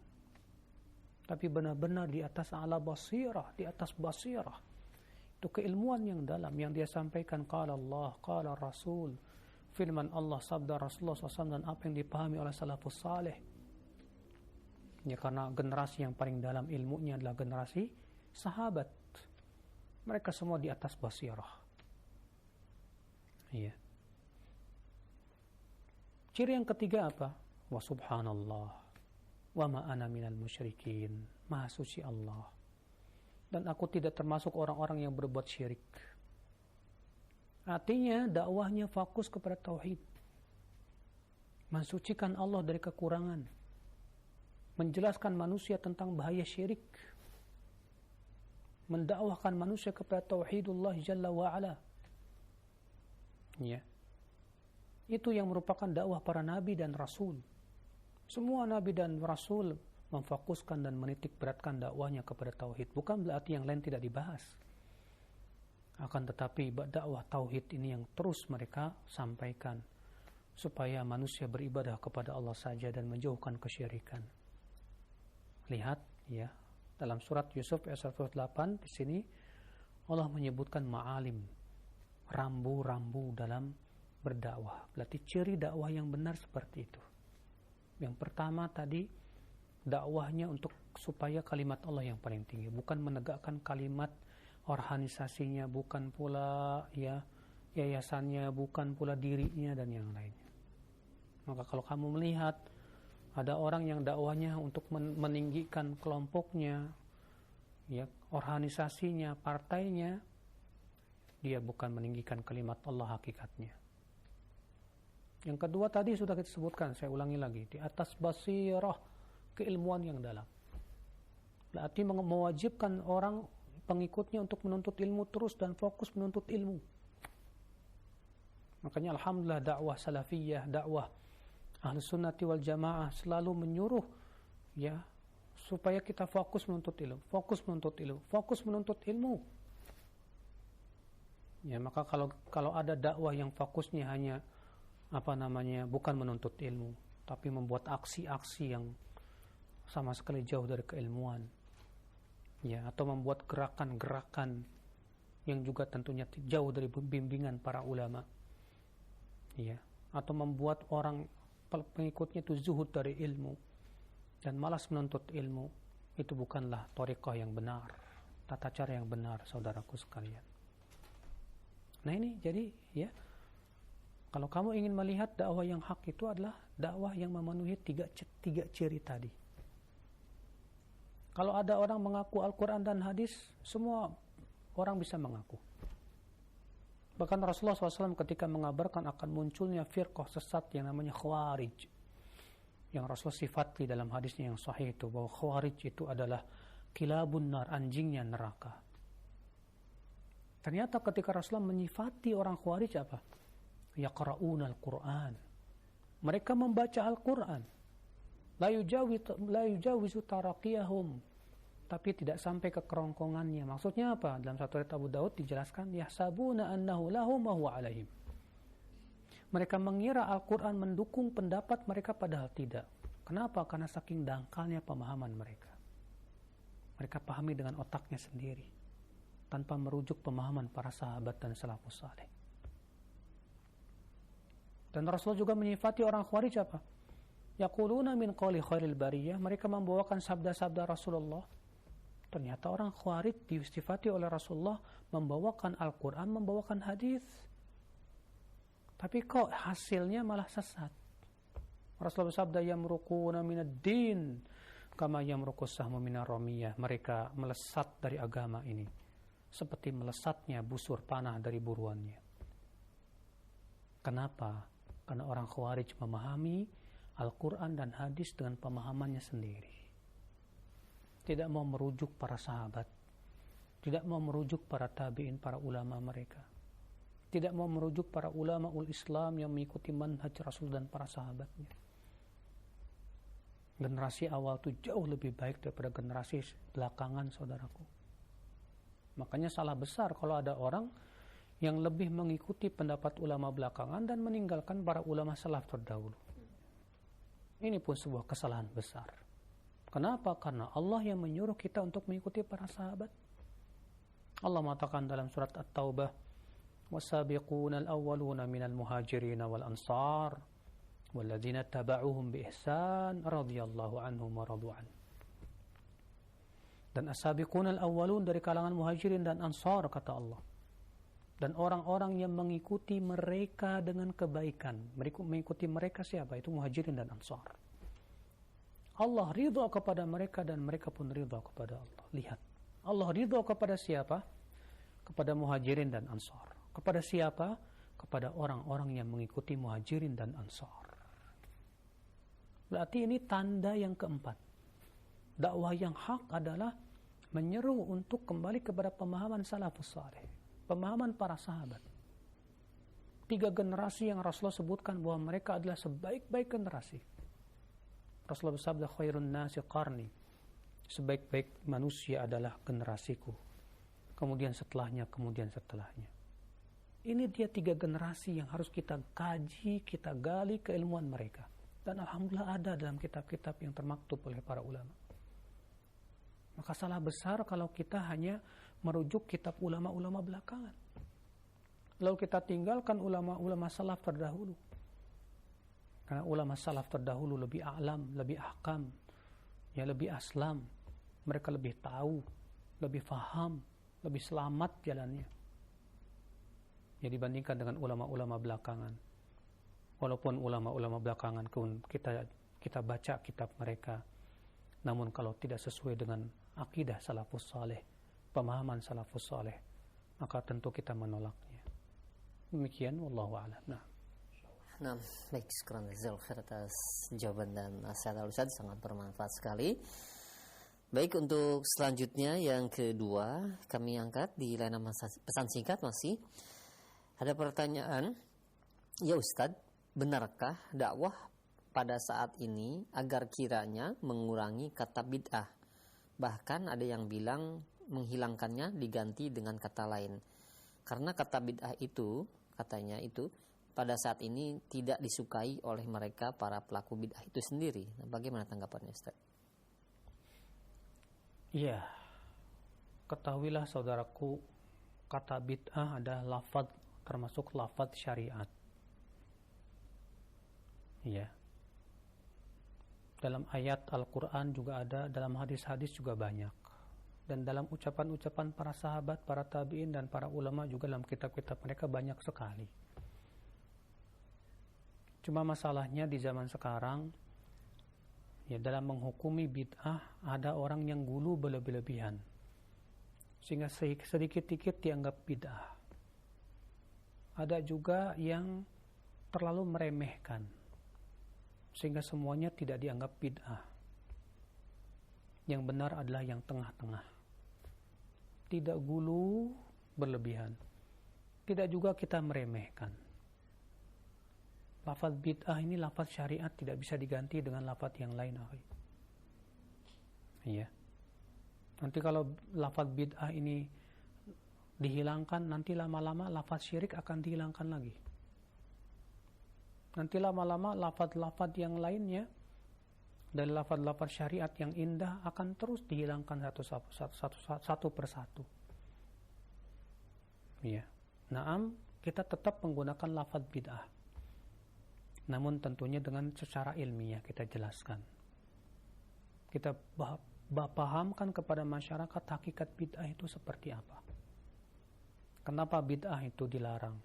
[SPEAKER 1] Tapi benar-benar di atas ala basirah, di atas basirah. Itu keilmuan yang dalam yang dia sampaikan qala Allah, qala Rasul, firman Allah, sabda Rasulullah SAW dan apa yang dipahami oleh salafus saleh. Ya, karena generasi yang paling dalam ilmunya adalah generasi sahabat. Mereka semua di atas basirah. Iya. Ciri yang ketiga apa? Wa subhanallah. Wa ma ana minal musyrikin. Maha suci Allah. Dan aku tidak termasuk orang-orang yang berbuat syirik. Artinya dakwahnya fokus kepada tauhid. Mensucikan Allah dari kekurangan. Menjelaskan manusia tentang bahaya syirik. Mendakwahkan manusia kepada tauhidullah jalla wa ala. Ya. Itu yang merupakan dakwah para nabi dan rasul. Semua nabi dan rasul memfokuskan dan menitik beratkan dakwahnya kepada tauhid. Bukan berarti yang lain tidak dibahas. Akan tetapi dakwah tauhid ini yang terus mereka sampaikan supaya manusia beribadah kepada Allah saja dan menjauhkan kesyirikan. Lihat ya, dalam surat Yusuf ayat 108 di sini Allah menyebutkan ma'alim, rambu-rambu dalam berdakwah. Berarti ciri dakwah yang benar seperti itu. Yang pertama tadi dakwahnya untuk supaya kalimat Allah yang paling tinggi, bukan menegakkan kalimat organisasinya, bukan pula ya yayasannya, bukan pula dirinya dan yang lainnya. Maka kalau kamu melihat ada orang yang dakwahnya untuk meninggikan kelompoknya, ya, organisasinya, partainya, dia bukan meninggikan kalimat Allah hakikatnya. Yang kedua tadi sudah kita sebutkan, saya ulangi lagi, di atas basirah, keilmuan yang dalam. Berarti mewajibkan orang pengikutnya untuk menuntut ilmu terus dan fokus menuntut ilmu. Makanya alhamdulillah dakwah salafiyah, dakwah Ahlus Sunnati wal Jamaah selalu menyuruh ya supaya kita fokus menuntut ilmu, fokus menuntut ilmu, fokus menuntut ilmu. Ya, maka kalau ada dakwah yang fokusnya hanya bukan menuntut ilmu, tapi membuat aksi-aksi yang sama sekali jauh dari keilmuan. Ya, atau membuat gerakan-gerakan yang juga tentunya jauh dari bimbingan para ulama. Ya, atau membuat orang pengikutnya itu zuhud dari ilmu dan malas menuntut ilmu, itu bukanlah thariqah yang benar, tata cara yang benar, saudaraku sekalian. Nah ini jadi ya, kalau kamu ingin melihat dakwah yang hak itu adalah dakwah yang memenuhi tiga ciri tadi. Kalau ada orang mengaku Al-Quran dan hadis, semua orang bisa mengaku. Bahkan Rasulullah SAW ketika mengabarkan akan munculnya firqah sesat yang namanya Khawarij, yang Rasulullah sifati dalam hadisnya yang sahih itu, bahwa Khawarij itu adalah kilabun nar, anjingnya neraka. Ternyata ketika Rasulullah menyifati orang Khawarij apa? Yaqra'una al-Quran. Mereka membaca Al-Quran. La yujawizu taraqiyahum, tapi tidak sampai ke kerongkongannya. Maksudnya apa? Dalam satu riwayat Abu Daud dijelaskan, yahsabuna annahu lahum wa huwa alaihim. Mereka mengira Al-Quran mendukung pendapat mereka, padahal tidak. Kenapa? Karena saking dangkalnya pemahaman mereka. Mereka pahami dengan otaknya sendiri, tanpa merujuk pemahaman para sahabat dan salafus saleh. Dan Rasul juga menyifati orang Khawarij apa? Yaquluna min qawli khairil bariyah. Mereka membawakan sabda-sabda Rasulullah. Ternyata orang Khawarij disifati oleh Rasulullah membawakan Al-Quran, membawakan hadis. Tapi kok hasilnya malah sesat. Rasulullah bersabda, yamruquna minad din kama yamruqus sahmu minar ramiyah. Mereka melesat dari agama ini seperti melesatnya busur panah dari buruannya. Kenapa? Karena orang Khawarij memahami Al-Quran dan hadis dengan pemahamannya sendiri. Tidak mau merujuk para sahabat, tidak mau merujuk para tabi'in, para ulama mereka, tidak mau merujuk para ulama Islam yang mengikuti manhaj Rasul dan para sahabatnya. Generasi awal itu jauh lebih baik daripada generasi belakangan, saudaraku. Makanya salah besar kalau ada orang yang lebih mengikuti pendapat ulama belakangan dan meninggalkan para ulama salaf terdahulu. Ini pun sebuah kesalahan besar. Kenapa? Karena Allah yang menyuruh kita untuk mengikuti para sahabat. Allah mengatakan dalam surat At-Taubah, وَالسَّابِقُونَ الْأَوَّلُونَ مِنَ الْمُهَاجِرِينَ وَالْأَنصَارِ وَالَّذِينَ اتَّبَعُوهُمْ بِإِحْسَانٍ رَضِيَ اللَّهُ عَنْهُمْ وَرَضُوا عَنْهُ. Dan as-sabiqun al-awwalun dari kalangan muhajirin dan ansar, kata Allah. Dan orang-orang yang mengikuti mereka dengan kebaikan. Mengikuti mereka siapa? Itu muhajirin dan ansar. Allah ridha kepada mereka dan mereka pun ridha kepada Allah. Lihat, Allah ridha kepada siapa? Kepada muhajirin dan ansar. Kepada siapa? Kepada orang-orang yang mengikuti muhajirin dan ansar. Berarti ini tanda yang keempat. Dakwah yang hak adalah menyeru untuk kembali kepada pemahaman salafus saleh, pemahaman para sahabat. 3 generasi yang Rasulullah sebutkan bahwa mereka adalah sebaik-baik generasi. Rasulullah bersabda, khairun nasi qarni, sebaik-baik manusia adalah generasiku. Kemudian setelahnya. Ini dia 3 generasi yang harus kita kaji, kita gali keilmuan mereka. Dan alhamdulillah ada dalam kitab-kitab yang termaktub oleh para ulama. Maka salah besar kalau kita hanya merujuk kitab ulama-ulama belakangan. Lalu kita tinggalkan ulama-ulama salaf terdahulu. Karena ulama salaf terdahulu lebih a'lam, lebih ahkam, ya lebih aslam. Mereka lebih tahu, lebih faham, lebih selamat jalannya. Ya dibandingkan dengan ulama-ulama belakangan. Walaupun ulama-ulama belakangan kita baca kitab mereka, namun kalau tidak sesuai dengan akidah salafus saleh, pemahaman salafus saleh, maka tentu kita menolaknya. Demikian, wallahu a'lam.
[SPEAKER 2] Nah, baik, sekarang Rizal Khair atas jawaban dan nasihat Al-Ustaz, sangat bermanfaat sekali. Baik, untuk selanjutnya yang kedua kami angkat di layanan pesan singkat masih ada pertanyaan. Ya Ustaz, benarkah dakwah pada saat ini agar kiranya mengurangi kata bid'ah? Bahkan ada yang bilang menghilangkannya diganti dengan kata lain. Karena kata bid'ah itu, katanya itu, pada saat ini tidak disukai oleh mereka para pelaku bid'ah itu sendiri. Nah, bagaimana tanggapannya Ustaz?
[SPEAKER 1] Iya, ketahuilah saudaraku, kata bid'ah adalah lafaz, termasuk lafaz syariat. Iya. Dalam ayat Al-Quran juga ada, dalam hadis-hadis juga banyak. Dan dalam ucapan-ucapan para sahabat, para tabi'in, dan para ulama juga dalam kitab-kitab mereka banyak sekali. Cuma masalahnya di zaman sekarang, ya dalam menghukumi bid'ah, ada orang yang gulu berlebih-lebihan. Sehingga sedikit-sedikit dianggap bid'ah. Ada juga yang terlalu meremehkan. Sehingga semuanya tidak dianggap bid'ah. Yang benar adalah yang tengah-tengah. Tidak gulu berlebihan. Tidak juga kita meremehkan. Lafaz bid'ah ini lafaz syariat, tidak bisa diganti dengan lafaz yang lain. Iya. Nanti kalau lafaz bid'ah ini dihilangkan, nanti lama-lama lafaz syirik akan dihilangkan lagi. Nanti lama-lama lafaz-lafaz yang lainnya dari lafaz-lafaz syariat yang indah akan terus dihilangkan satu persatu. Iya. Naam, kita tetap menggunakan lafaz bid'ah. Namun tentunya dengan secara ilmiah kita jelaskan. Kita pahamkan kepada masyarakat hakikat bid'ah itu seperti apa. Kenapa bid'ah itu dilarang?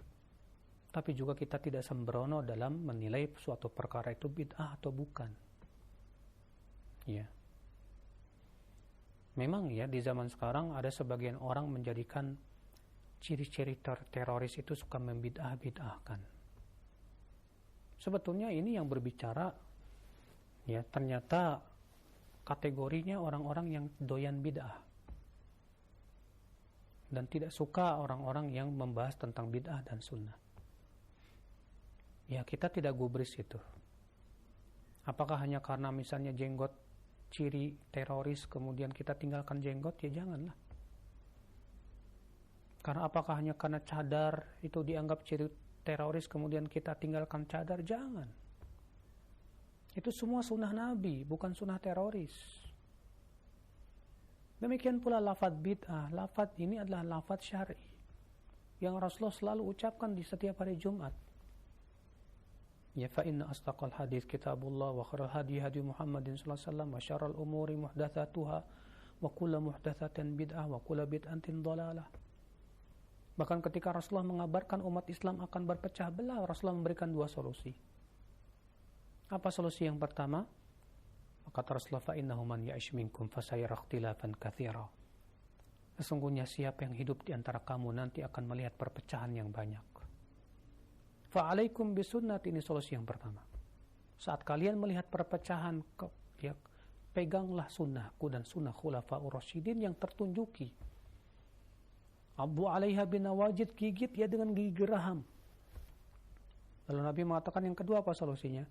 [SPEAKER 1] tapi juga kita tidak sembrono dalam menilai suatu perkara itu bid'ah atau bukan. Ya. Memang ya di zaman sekarang ada sebagian orang menjadikan ciri-ciri teroris itu suka membid'ah-bid'ahkan. Sebetulnya ini yang berbicara ya ternyata kategorinya orang-orang yang doyan bid'ah dan tidak suka orang-orang yang membahas tentang bid'ah dan sunnah. Ya kita tidak gubris itu. Apakah hanya karena misalnya jenggot ciri teroris kemudian kita tinggalkan jenggot? Ya janganlah. Karena apakah hanya karena cadar itu dianggap ciri teroris kemudian kita tinggalkan cadar? Jangan. Itu semua sunnah Nabi, bukan sunnah teroris. Demikian pula lafaz bid'ah. Lafaz ini adalah lafaz syar'i yang Rasulullah selalu ucapkan di setiap hari Jumat. Ya fa inna asdaqal hadits kitabullah wa khairal hadi hadi Muhammadin sallallahu alaihi wasallam wa syarrul umuri muhdatsatuha wa kullu muhdatsatin bid'ah wa kullu bid'atin dhalalah. Bahkan ketika Rasulullah mengabarkan umat Islam akan berpecah belah, Rasulullah memberikan dua solusi. Apa solusi yang pertama? Kata Rasulullah, fa innahu man ya'ish minkum fasayara ikhtilafan katsira. Sesungguhnya siapa yang hidup di antara kamu nanti akan melihat perpecahan yang banyak. Fa'alaikum bisunnati, ini solusi yang pertama. Saat kalian melihat perpecahan, ya, peganglah sunnahku dan sunnah khulafaur rasyidin yang tertunjuki. Abu alaiha binawajid, gigit ya dengan gigi geraham. Lalu Nabi mengatakan yang kedua apa solusinya?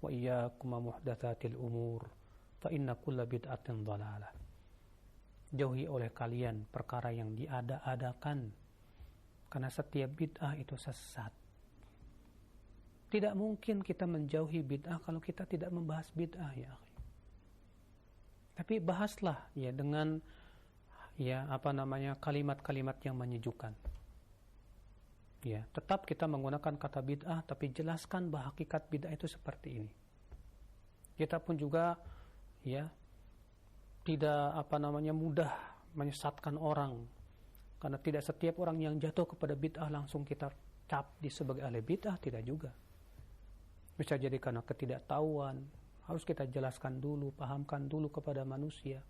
[SPEAKER 1] Wa iyyakum muhdatsatil umur fa inna kulla bid'atin dhalalah. Jauhi oleh kalian perkara yang diada-adakan, karena setiap bid'ah itu sesat. Tidak mungkin kita menjauhi bid'ah kalau kita tidak membahas bid'ah, ya. Tapi bahaslah ya dengan ya kalimat-kalimat yang menyejukkan. Ya, tetap kita menggunakan kata bid'ah tapi jelaskan bahwa hakikat bid'ah itu seperti ini. Kita pun juga ya tidak mudah menyesatkan orang, karena tidak setiap orang yang jatuh kepada bid'ah langsung kita cap sebagai ahli bid'ah, tidak juga. Bisa jadi karena ketidaktahuan, harus kita jelaskan dulu, pahamkan dulu kepada manusia.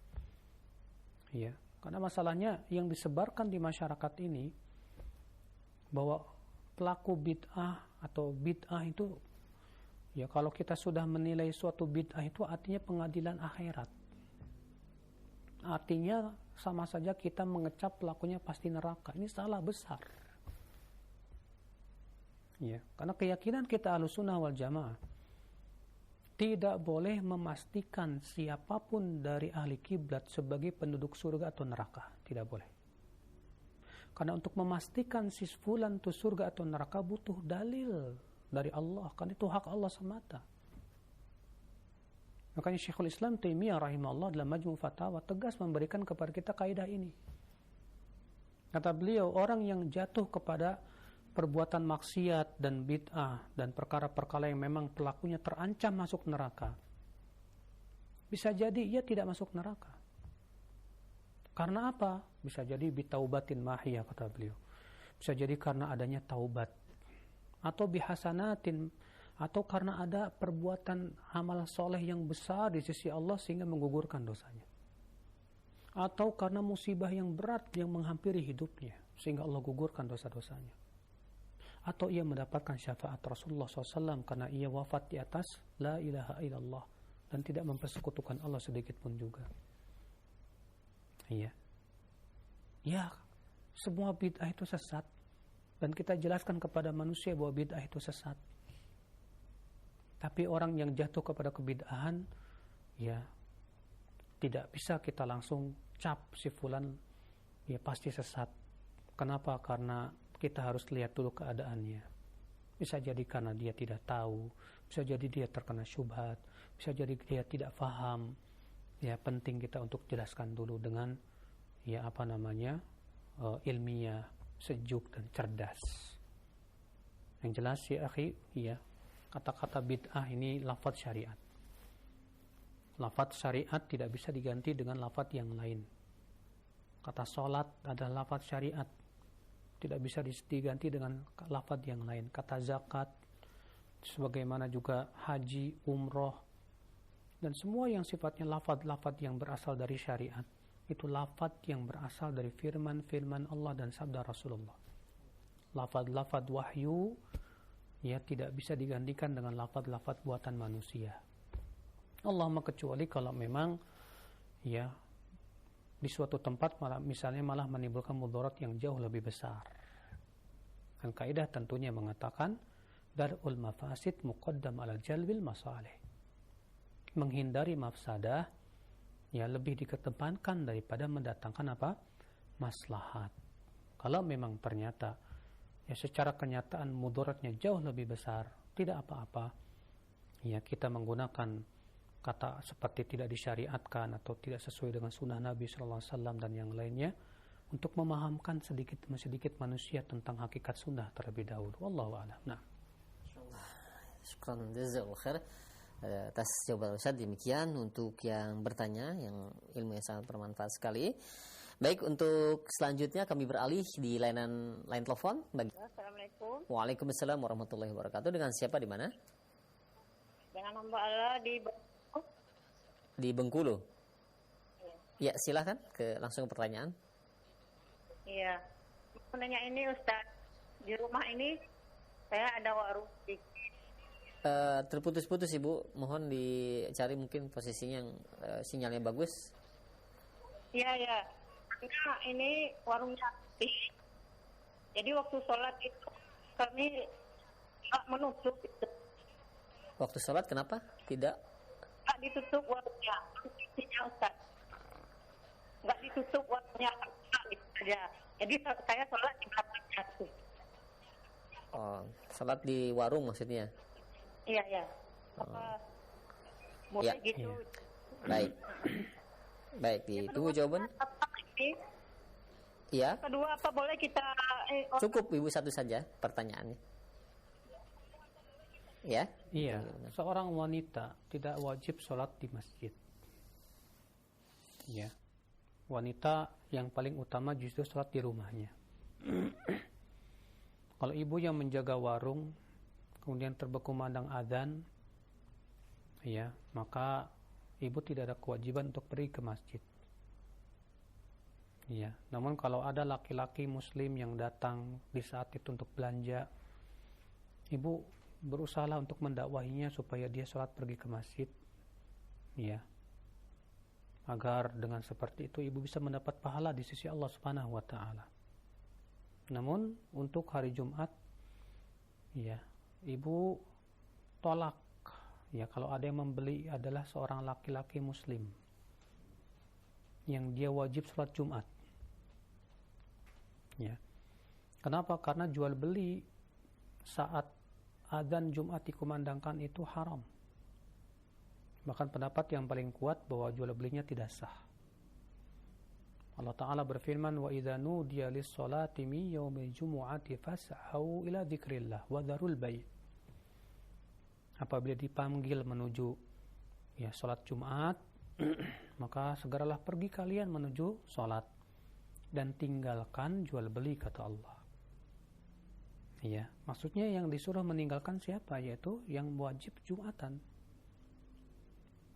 [SPEAKER 1] Ya, karena masalahnya yang disebarkan di masyarakat ini bahwa pelaku bid'ah atau bid'ah itu ya kalau kita sudah menilai suatu bid'ah itu artinya pengadilan akhirat. Artinya sama saja kita mengecap pelakunya pasti neraka. Ini salah besar. Ya, karena keyakinan kita Ahlussunnah wal Jamaah tidak boleh memastikan siapapun dari ahli kiblat sebagai penduduk surga atau neraka, tidak boleh. Karena untuk memastikan si fulan itu surga atau neraka butuh dalil dari Allah, karena itu hak Allah semata. Makanya Syekhul Islam Taimiyah rahimahullah dalam Majmu' Fatawa tegas memberikan kepada kita kaidah ini. Kata beliau, orang yang jatuh kepada perbuatan maksiat dan bid'ah dan perkara-perkara yang memang pelakunya terancam masuk neraka, bisa jadi ia tidak masuk neraka. Karena apa? Bisa jadi bitaubatin mahiyah, kata beliau. Bisa jadi karena adanya taubat, atau bihasanatin, atau karena ada perbuatan amal soleh yang besar di sisi Allah sehingga menggugurkan dosanya, atau karena musibah yang berat yang menghampiri hidupnya sehingga Allah gugurkan dosa-dosanya, atau ia mendapatkan syafaat Rasulullah SAW karena ia wafat di atas la ilaha illallah dan tidak mempersekutukan Allah sedikit pun juga. Iya. Ya, semua bid'ah itu sesat dan kita jelaskan kepada manusia bahwa bid'ah itu sesat. Tapi orang yang jatuh kepada kebid'ahan, ya tidak bisa kita langsung cap si fulan ya pasti sesat. Kenapa? Karena kita harus lihat dulu keadaannya. Bisa jadi karena dia tidak tahu, bisa jadi dia terkena syubhat, bisa jadi dia tidak faham. Ya penting kita untuk jelaskan dulu dengan ya ilmiah, sejuk dan cerdas. Yang jelas ya akhi, ya kata-kata bid'ah ini lafaz syariat. Lafaz syariat tidak bisa diganti dengan lafaz yang lain. Kata salat adalah lafaz syariat. tidak bisa diganti dengan lafaz yang lain. Kata zakat, sebagaimana juga haji, umroh, dan semua yang sifatnya lafaz-lafaz yang berasal dari syariat, itu lafaz yang berasal dari firman-firman Allah dan sabda Rasulullah. Lafaz-lafaz wahyu ya tidak bisa digantikan dengan lafaz-lafaz buatan manusia. Allahumma kecuali kalau memang ya di suatu tempat malah menimbulkan mudarat yang jauh lebih besar. Dan kaidah tentunya mengatakan dar'ul mafasid muqaddam ala jalbil masalih. Menghindari mafsadah ya lebih dikedepankan daripada mendatangkan apa? Maslahat. Kalau memang ternyata ya secara kenyataan mudaratnya jauh lebih besar, tidak apa-apa. Ya kita menggunakan kata seperti tidak disyariatkan atau tidak sesuai dengan sunnah Nabi SAW dan yang lainnya untuk memahamkan sedikit demi sedikit manusia tentang hakikat sunnah terlebih dahulu. Wallahu a'lam. Nah.
[SPEAKER 2] Syukran jazakallahu khair atas jawaban Ustaz. Demikian untuk yang bertanya, yang ilmunya sangat bermanfaat sekali. Baik, untuk selanjutnya kami beralih di line telepon.
[SPEAKER 3] Assalamualaikum.
[SPEAKER 2] Waalaikumsalam warahmatullahi wabarakatuh. Dengan siapa di mana?
[SPEAKER 3] Dengan hamba Allah
[SPEAKER 2] di Bengkulu. Ya, silakan langsung ke pertanyaan.
[SPEAKER 3] Iya. Mau nanya ini Ustaz, di rumah ini saya ada warung.
[SPEAKER 2] Terputus-putus Ibu, mohon dicari mungkin posisinya yang sinyalnya bagus.
[SPEAKER 3] Iya, ya. Nah, ini warungnya aktif. Jadi waktu sholat itu kami nggak menutup.
[SPEAKER 2] Waktu sholat kenapa? Tidak?
[SPEAKER 3] Nggak ditutup warungnya. Posisinya Ustaz. Nggak ditutup warungnya. Aja. Jadi saya sholat di belakangnya.
[SPEAKER 2] Oh, sholat di warung maksudnya?
[SPEAKER 3] Iya, ya. Boleh
[SPEAKER 2] ya.
[SPEAKER 3] gitu.
[SPEAKER 2] Baik. Baik, ditunggu jawaban. Iya.
[SPEAKER 3] Kedua, apa boleh kita
[SPEAKER 2] Cukup Ibu satu saja pertanyaannya. Ya?
[SPEAKER 1] Iya, seorang wanita tidak wajib sholat di masjid. Ya. Wanita yang paling utama justru sholat di rumahnya. Kalau ibu yang menjaga warung kemudian terbekumandang adzan, ya, maka ibu tidak ada kewajiban untuk pergi ke masjid. Ya, namun kalau ada laki-laki muslim yang datang di saat itu untuk belanja, ibu berusaha untuk mendakwahinya supaya dia sholat pergi ke masjid, ya, agar dengan seperti itu ibu bisa mendapat pahala di sisi Allah Subhanahu wa taala. Namun untuk hari Jumat, ya, ibu tolak, ya, kalau ada yang membeli adalah seorang laki-laki muslim yang dia wajib sholat Jumat. Ya. Kenapa? Karena jual beli saat adzan Jumat dikumandangkan itu haram. Bahkan pendapat yang paling kuat bahwa jual belinya tidak sah. Allah Ta'ala berfirman, wa idza nudiya lis-salati min yaumil jumu'ati fas'au ila dzikrillah wa dzarul bai'. Apabila dipanggil menuju ya salat Jumat, maka segeralah pergi kalian menuju salat dan tinggalkan jual beli, kata Allah. Ya, maksudnya yang disuruh meninggalkan siapa? Yaitu yang wajib Jumatan.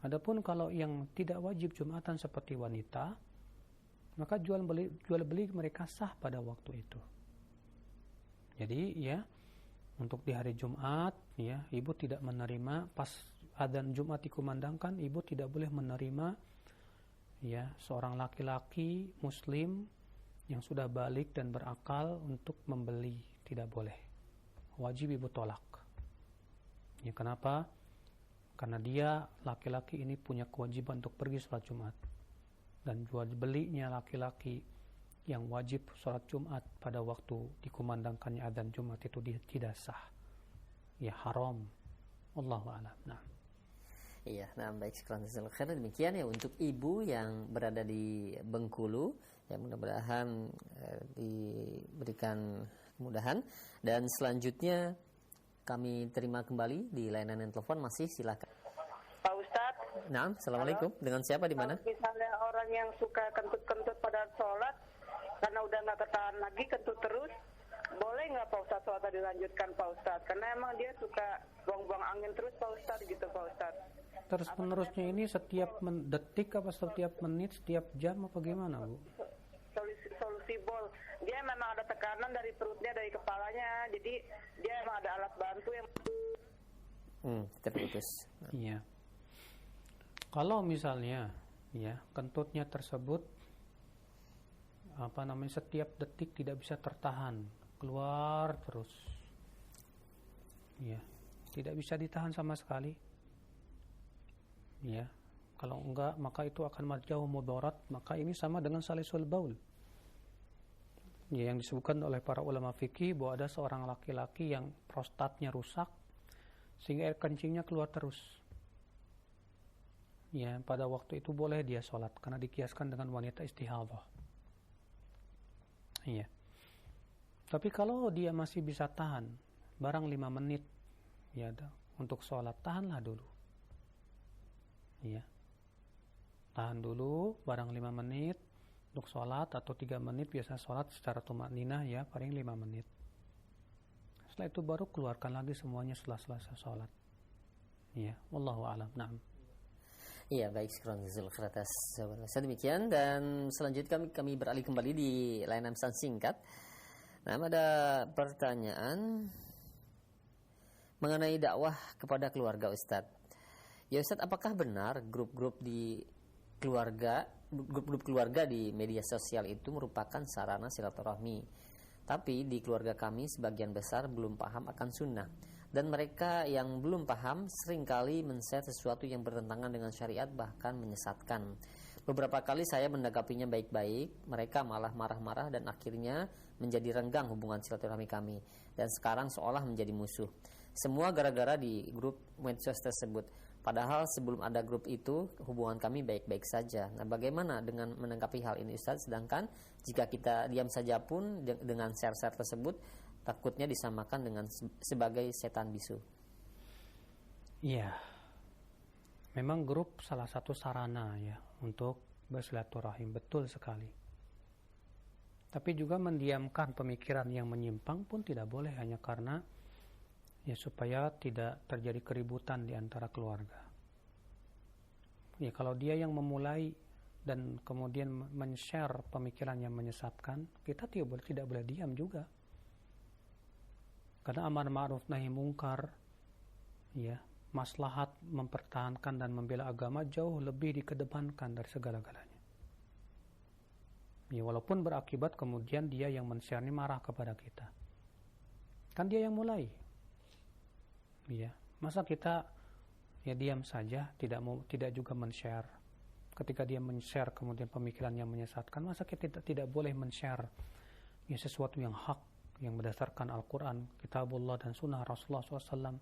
[SPEAKER 1] Adapun kalau yang tidak wajib Jumatan seperti wanita, maka jual beli mereka sah pada waktu itu. Jadi ya, untuk di hari Jumat, ya, ibu tidak menerima pas adzan Jumat dikumandangkan, ibu tidak boleh menerima ya seorang laki-laki muslim yang sudah balik dan berakal untuk membeli, tidak boleh. Wajib ibu tolak. Ya, kenapa? Karena dia laki-laki ini punya kewajiban untuk pergi sholat Jumat, dan jual belinya laki-laki yang wajib sholat Jumat pada waktu dikumandangkannya adzan Jumat itu tidak sah, ya, haram. Wallahu a'lam. Nah.
[SPEAKER 2] Iya, nah baik, sekarang demikian ya untuk ibu yang berada di Bengkulu, ya, mudah-mudahan diberikan kemudahan. Dan selanjutnya kami terima kembali di layanan telepon, masih silakan.
[SPEAKER 3] Pak Ustadz.
[SPEAKER 2] Nah, assalamualaikum. Halo. Dengan siapa di mana?
[SPEAKER 3] Misalnya orang yang suka kentut-kentut pada sholat karena udah nggak ketahan lagi kentut terus,
[SPEAKER 4] boleh nggak Pak Ustadz sholatnya dilanjutkan Pak Ustadz? Karena emang dia suka buang-buang angin terus Pak Ustadz gitu Pak Ustadz.
[SPEAKER 1] Terus menerusnya ini setiap detik apa setiap menit, setiap jam apa gimana Bu?
[SPEAKER 4] Solusi bol. Dia memang ada tekanan dari perutnya, dari kepalanya. Jadi dia emang ada alat bantu yang
[SPEAKER 2] terputus.
[SPEAKER 1] Iya. Kalau misalnya ya kentutnya tersebut setiap detik tidak bisa tertahan, keluar terus. Ya, tidak bisa ditahan sama sekali. Ya, kalau enggak maka itu akan marja'u mudarat, maka ini sama dengan salisul baul. Ya, yang disebutkan oleh para ulama fikih bahwa ada seorang laki-laki yang prostatnya rusak sehingga air kencingnya keluar terus. Ya, pada waktu itu boleh dia sholat karena dikiaskan dengan wanita istihadhah. Iya. Tapi kalau dia masih bisa tahan barang 5 menit ya untuk sholat, tahanlah dulu. Iya. Tahan dulu barang 5 menit untuk sholat, atau 3 menit biasa sholat secara tumakninah ya, paling 5 menit. Setelah itu baru keluarkan lagi semuanya setelah selesai sholat. Iya, wallahu a'lam. Na'am.
[SPEAKER 2] Iya, baik, sekarang atas jawaban saya demikian, dan selanjutnya kami beralih kembali di layanan pesan singkat. Nah, ada pertanyaan mengenai dakwah kepada keluarga Ustadz. Ya Ustadz, apakah benar grup-grup keluarga di media sosial itu merupakan sarana silaturahmi? Tapi di keluarga kami sebagian besar belum paham akan sunnah. Dan mereka yang belum paham seringkali men-share sesuatu yang bertentangan dengan syariat, bahkan menyesatkan. Beberapa kali saya menanggapinya baik-baik, mereka malah marah-marah dan akhirnya menjadi renggang hubungan silaturahmi kami. Dan sekarang seolah menjadi musuh. Semua gara-gara di grup medsos tersebut. Padahal sebelum ada grup itu hubungan kami baik-baik saja. Nah, bagaimana dengan menanggapi hal ini Ustaz? Sedangkan jika kita diam saja pun dengan share-share tersebut, takutnya disamakan dengan sebagai setan bisu.
[SPEAKER 1] Iya. Memang grup salah satu sarana ya untuk bersilaturahim, betul sekali. Tapi juga mendiamkan pemikiran yang menyimpang pun tidak boleh, hanya karena ya supaya tidak terjadi keributan di antara keluarga. Ya, kalau dia yang memulai dan kemudian men-share pemikiran yang menyesatkan, kita tidak boleh diam juga. Karena amar ma'ruf nahi mungkar, ya, maslahat mempertahankan dan membela agama jauh lebih dikedepankan dari segala-galanya. Ya, walaupun berakibat kemudian dia yang men-share ini marah kepada kita. Kan dia yang mulai. Ya, masa kita ya diam saja, tidak juga men-share. Ketika dia men-share kemudian pemikiran yang menyesatkan, masa kita tidak boleh men-share ya sesuatu yang hak, yang berdasarkan Al-Quran, Kitabullah dan Sunnah Rasulullah SAW,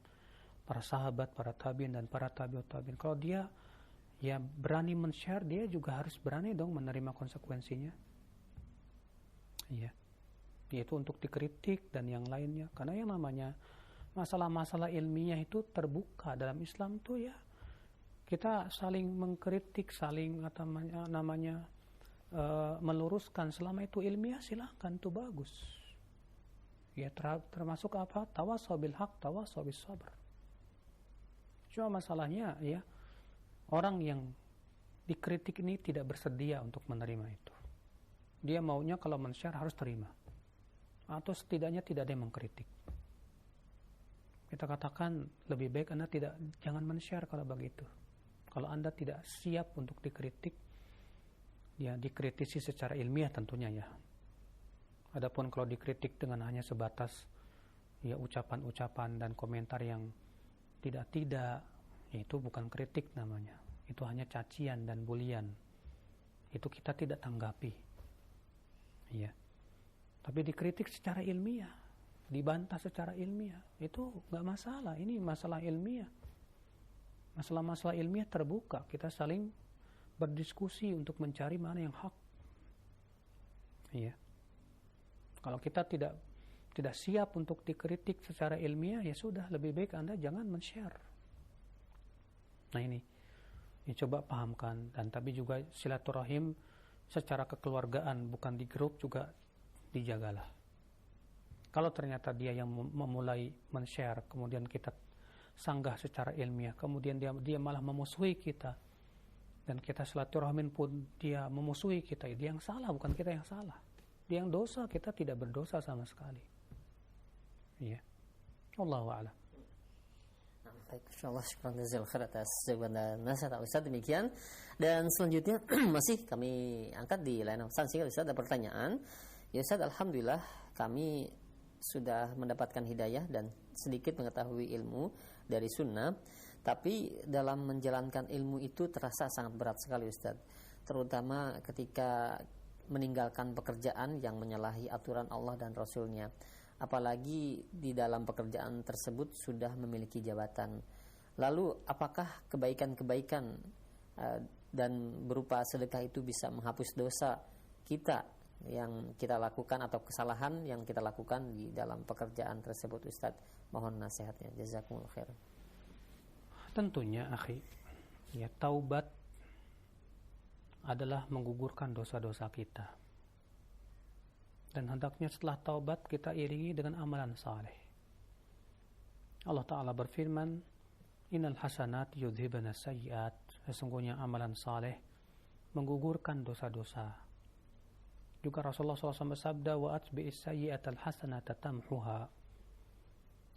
[SPEAKER 1] para sahabat, para tabi'in dan para tabi'ut tabi'in. Kalau dia ya berani men-share, dia juga harus berani dong menerima konsekuensinya. Iya, yaitu untuk dikritik dan yang lainnya. Karena yang namanya masalah-masalah ilmiah itu terbuka dalam Islam tuh ya. Kita saling mengkritik, saling meluruskan. Selama itu ilmiah silahkan, itu bagus. Ya, termasuk apa? Tawassaw bil haq, tawassaw bis sabr. Cuma masalahnya ya, orang yang dikritik ini tidak bersedia untuk menerima itu. Dia maunya kalau men-share harus terima. Atau setidaknya tidak ada yang mengkritik. Kita katakan lebih baik Anda jangan men-share kalau begitu. Kalau Anda tidak siap untuk dikritik, ya dikritisi secara ilmiah tentunya ya. Adapun kalau dikritik dengan hanya sebatas ya ucapan-ucapan dan komentar yang tidak, ya itu bukan kritik namanya. Itu hanya cacian dan bulian. Itu kita tidak tanggapi. Ya. Tapi dikritik secara ilmiah, dibantah secara ilmiah, itu nggak masalah. Ini masalah ilmiah. Masalah-masalah ilmiah terbuka. Kita saling berdiskusi untuk mencari mana yang hak. Iya. Kalau kita tidak siap untuk dikritik secara ilmiah, ya sudah, lebih baik Anda jangan men-share. Nah ini coba pahamkan. Dan tapi juga silaturahim secara kekeluargaan, bukan di grup, juga dijagalah. Kalau ternyata dia yang memulai men-share, kemudian kita sanggah secara ilmiah, kemudian dia malah memusuhi kita, dan kita silaturahmin pun dia memusuhi kita, dia yang salah, bukan kita yang salah. Dia yang dosa, kita tidak berdosa sama sekali. Iya. Wallahu a'lam.
[SPEAKER 2] Baik, insyaallah syukran jazakallahu khair atas jawaban dan nasihat Ustaz. Demikian. Dan selanjutnya masih kami angkat di layanan pesan singkat. Ustaz, ada pertanyaan. Ya Ustaz, alhamdulillah kami sudah mendapatkan hidayah dan sedikit mengetahui ilmu dari sunnah, tapi dalam menjalankan ilmu itu terasa sangat berat sekali Ustaz, terutama ketika meninggalkan pekerjaan yang menyalahi aturan Allah dan Rasulnya, apalagi di dalam pekerjaan tersebut sudah memiliki jabatan. Lalu apakah kebaikan-kebaikan dan berupa sedekah itu bisa menghapus dosa kita yang kita lakukan atau kesalahan yang kita lakukan di dalam pekerjaan tersebut Ustaz? Mohon nasihatnya, jazakumullah khair.
[SPEAKER 1] Tentunya akhi, ya, taubat adalah menggugurkan dosa-dosa kita, dan hendaknya setelah taubat kita iringi dengan amalan saleh. Allah Ta'ala berfirman, innal hasanat yudhibana sayyiat, sesungguhnya amalan saleh menggugurkan dosa-dosa. Juga Rasulullah SAW bersabda, wa atbi'is sayyi'atal hasanata tamhuha,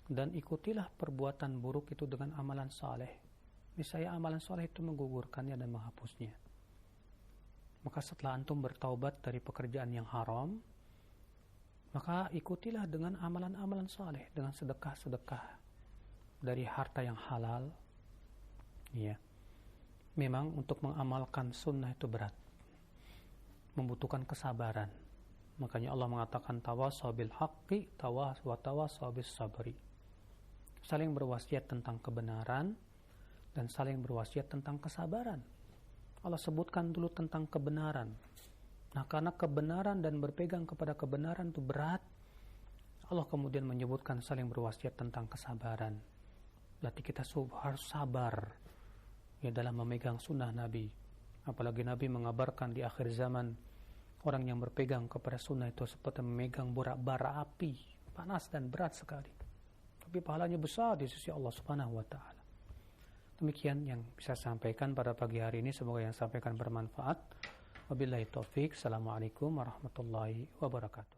[SPEAKER 1] dan ikutilah perbuatan buruk itu dengan amalan saleh. Niscaya amalan saleh itu menggugurkannya dan menghapusnya. Maka setelah antum bertaubat dari pekerjaan yang haram, maka ikutilah dengan amalan-amalan saleh, dengan sedekah-sedekah dari harta yang halal. Ya. Memang untuk mengamalkan sunnah itu berat, membutuhkan kesabaran. Makanya Allah mengatakan tawasaw bil haqqi wa tawasaw bis sabri. Saling berwasiat tentang kebenaran dan saling berwasiat tentang kesabaran. Allah sebutkan dulu tentang kebenaran. Nah, karena kebenaran dan berpegang kepada kebenaran itu berat, Allah kemudian menyebutkan saling berwasiat tentang kesabaran. Berarti kita harus sabar ya dalam memegang sunnah Nabi. Apalagi Nabi mengabarkan di akhir zaman, orang yang berpegang kepada sunnah itu seperti memegang bara api, panas dan berat sekali. Tapi pahalanya besar di sisi Allah Subhanahu wa Ta'ala. Demikian yang bisa saya sampaikan pada pagi hari ini. Semoga yang sampaikan bermanfaat. Wabillahi taufik. Assalamualaikum warahmatullahi wabarakatuh.